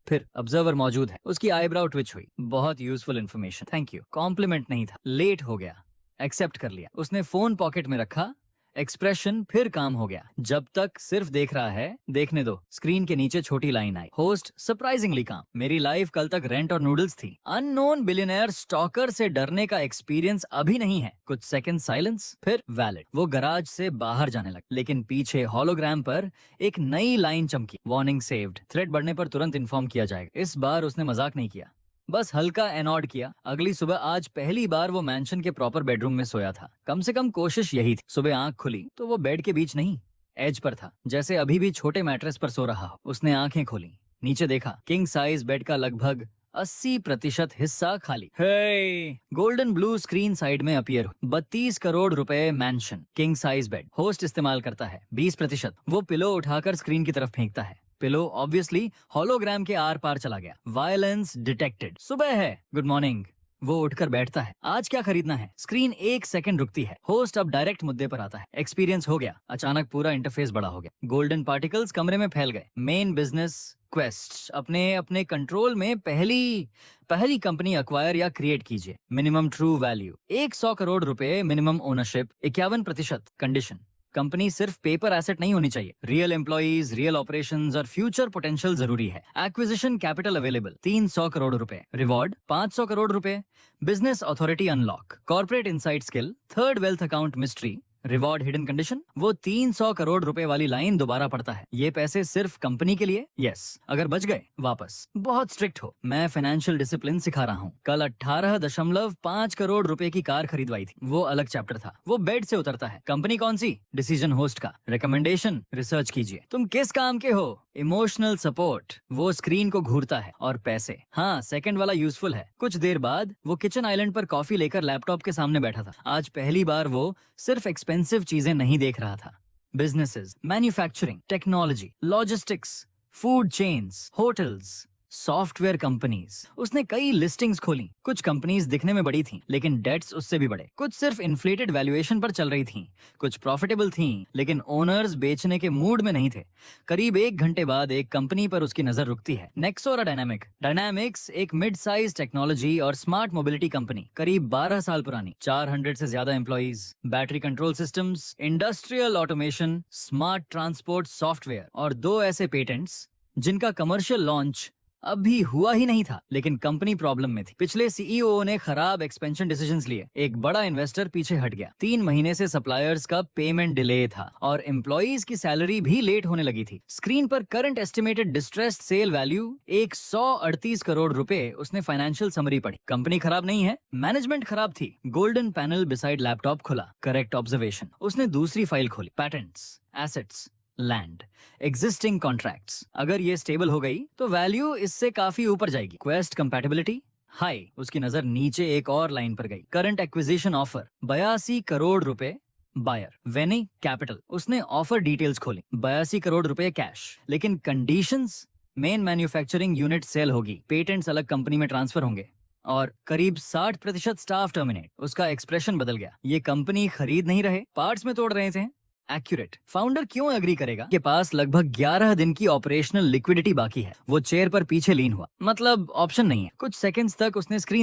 फिर ऑब्जर्वर मौजूद है। उसकी आईब्राउ ट्विच हुई। बहुत useful information, thank you. Compliment नहीं था, लेट हो गया, एक्सेप्ट कर लिया। उसने फोन पॉकेट में रखा, एक्सप्रेशन फिर काम हो गया। जब तक सिर्फ देख रहा है, देखने दो। स्क्रीन के नीचे छोटी लाइन आई, होस्ट सरप्राइजिंगली काम, मेरी लाइफ कल तक रेंट और नूडल्स थी। अननोन बिलियनर स्टॉकर से डरने का एक्सपीरियंस अभी नहीं है। कुछ सेकंड साइलेंस, फिर वैलिड। वो गराज से बाहर जाने लगा, लेकिन पीछे हॉलोग्राम पर एक नई लाइन चमकी, वार्निंग सेव्ड, थ्रेट बढ़ने पर तुरंत इन्फॉर्म किया जाएगा। इस बार उसने मजाक नहीं किया, बस हल्का एनॉड किया। अगली सुबह आज पहली बार वो मैंशन के प्रॉपर बेडरूम में सोया था। कम से कम कोशिश यही थी। सुबह आंख खुली तो वो बेड के बीच नहीं, एज पर था, जैसे अभी भी छोटे मैट्रेस पर सो रहा हो। उसने आंखें खोली, नीचे देखा, किंग साइज बेड का लगभग 80% हिस्सा खाली। हे, गोल्डन ब्लू स्क्रीन साइड में अपीयर हुई। 32 करोड़ रुपए mention, king size bed. Host इस्तेमाल करता है 20%। वो पिलो उठाकर स्क्रीन की तरफ फेंकता है। पिलो ऑब्वियसली हॉलोग्राम के आर पार चला गया। Violence detected. सुबह है, गुड मॉर्निंग। वो उठकर बैठता है। आज क्या खरीदना है? स्क्रीन 1 सेकंड रुकती है। होस्ट अब डायरेक्ट मुद्दे पर आता है। एक्सपीरियंस हो गया। अचानक पूरा इंटरफेस बड़ा हो गया। गोल्डन पार्टिकल्स कमरे में फैल गए। मेन बिजनेस क्वेस्ट, अपने अपने कंट्रोल में पहली कंपनी अक्वायर या क्रिएट कीजिए। मिनिमम ट्रू वैल्यू 100 करोड़ रुपए, मिनिमम ओनरशिप 51%। कंडीशन, कंपनी सिर्फ पेपर एसेट नहीं होनी चाहिए, रियल एम्प्लॉइज, रियल ऑपरेशंस और फ्यूचर पोटेंशियल जरूरी है। एक्विजिशन कैपिटल अवेलेबल 300 करोड़ रुपए, रिवॉर्ड 500 करोड़ रुपए, business authority unlock, corporate insight skill, third wealth account mystery, reward hidden condition, वो 300 करोड़ रुपए वाली लाइन दोबारा पढ़ता है। ये पैसे सिर्फ कंपनी के लिए, यस, अगर बच गए वापस। बहुत स्ट्रिक्ट हो, मैं फाइनेंशियल डिसिप्लिन सिखा रहा हूँ। कल 18.5 करोड़ रुपए की कार खरीदवाई थी, वो अलग चैप्टर था। वो बेड से उतरता है। कंपनी कौन सी? डिसीजन होस्ट का। रिकमेंडेशन, रिसर्च कीजिए। तुम किस काम के हो? Emotional support. वो स्क्रीन को घूरता है। और पैसे, हाँ, सेकंड वाला यूजफुल है। कुछ देर बाद वो किचन आइलैंड पर कॉफी लेकर लैपटॉप के सामने बैठा था। आज पहली बार वो सिर्फ एक्सपेंसिव चीजें नहीं देख रहा था। Businesses, manufacturing, technology, logistics, food chains, hotels, software companies. उसने कई लिस्टिंग्स खोली। कुछ कंपनीज दिखने में बड़ी थीं, लेकिन डेट्स उससे भी बड़े। कुछ सिर्फ इन्फ्लेटेड वैल्यूएशन पर चल रही थीं, कुछ प्रॉफिटेबल थीं, लेकिन ओनर्स बेचने के मूड में नहीं थे। करीब 1 घंटे बाद एक कंपनी पर उसकी नजर रुकती है, नेक्सोरा डायनामिक्स, एक मिड साइज टेक्नोलॉजी और स्मार्ट मोबिलिटी कंपनी, करीब 12 साल पुरानी, 400 से ज्यादा employees, battery control systems, industrial automation, smart transport software और 2 ऐसे पेटेंट्स जिनका कमर्शियल लॉन्च अभी हुआ ही नहीं था, लेकिन कंपनी प्रॉब्लम में थी। पिछले सीईओ ने खराब एक्सपेंशन डिसीजंस लिए। एक बड़ा इन्वेस्टर पीछे हट गया। 3 महीने से सप्लायर्स का पेमेंट डिले था और एम्प्लॉइज की सैलरी भी लेट होने लगी थी। स्क्रीन पर current estimated distressed sale value 138 crore रुपए। उसने फाइनेंशियल समरी पढ़ी। कंपनी खराब नहीं है, मैनेजमेंट खराब थी। गोल्डन पैनल बिसाइड लैपटॉप खुला, करेक्ट ऑब्जर्वेशन। उसने दूसरी फाइल खोली, patents, assets, land, existing contracts. अगर ये स्टेबल हो गई तो वैल्यू इससे काफी ऊपर जाएगी। Quest compatibility high. उसकी नजर नीचे एक और लाइन पर गई, करंट एक्विजिशन ऑफर 82 करोड़ रुपए। Buyer Veni capital. उसने ऑफर डिटेल्स खोली, 82 करोड़ रुपए कैश, लेकिन conditions, main manufacturing unit sale होगी, पेटेंट्स अलग कंपनी में ट्रांसफर होंगे और करीब 60% स्टाफ टर्मिनेट। उसका एक्सप्रेशन बदल गया। ये कंपनी खरीद नहीं रहे, पार्ट्स में तोड़ रहे थे। एक्यूरेट। फाउंडर क्यों एग्री करेगा? के पास लगभग 11 दिन की ऑपरेशनल लिक्विडिटी बाकी है। वो चेयर पर पीछे लीन हुआ, मतलब ऑप्शन नहीं है। कुछ सेकंड्स तक उसने स्क्रीन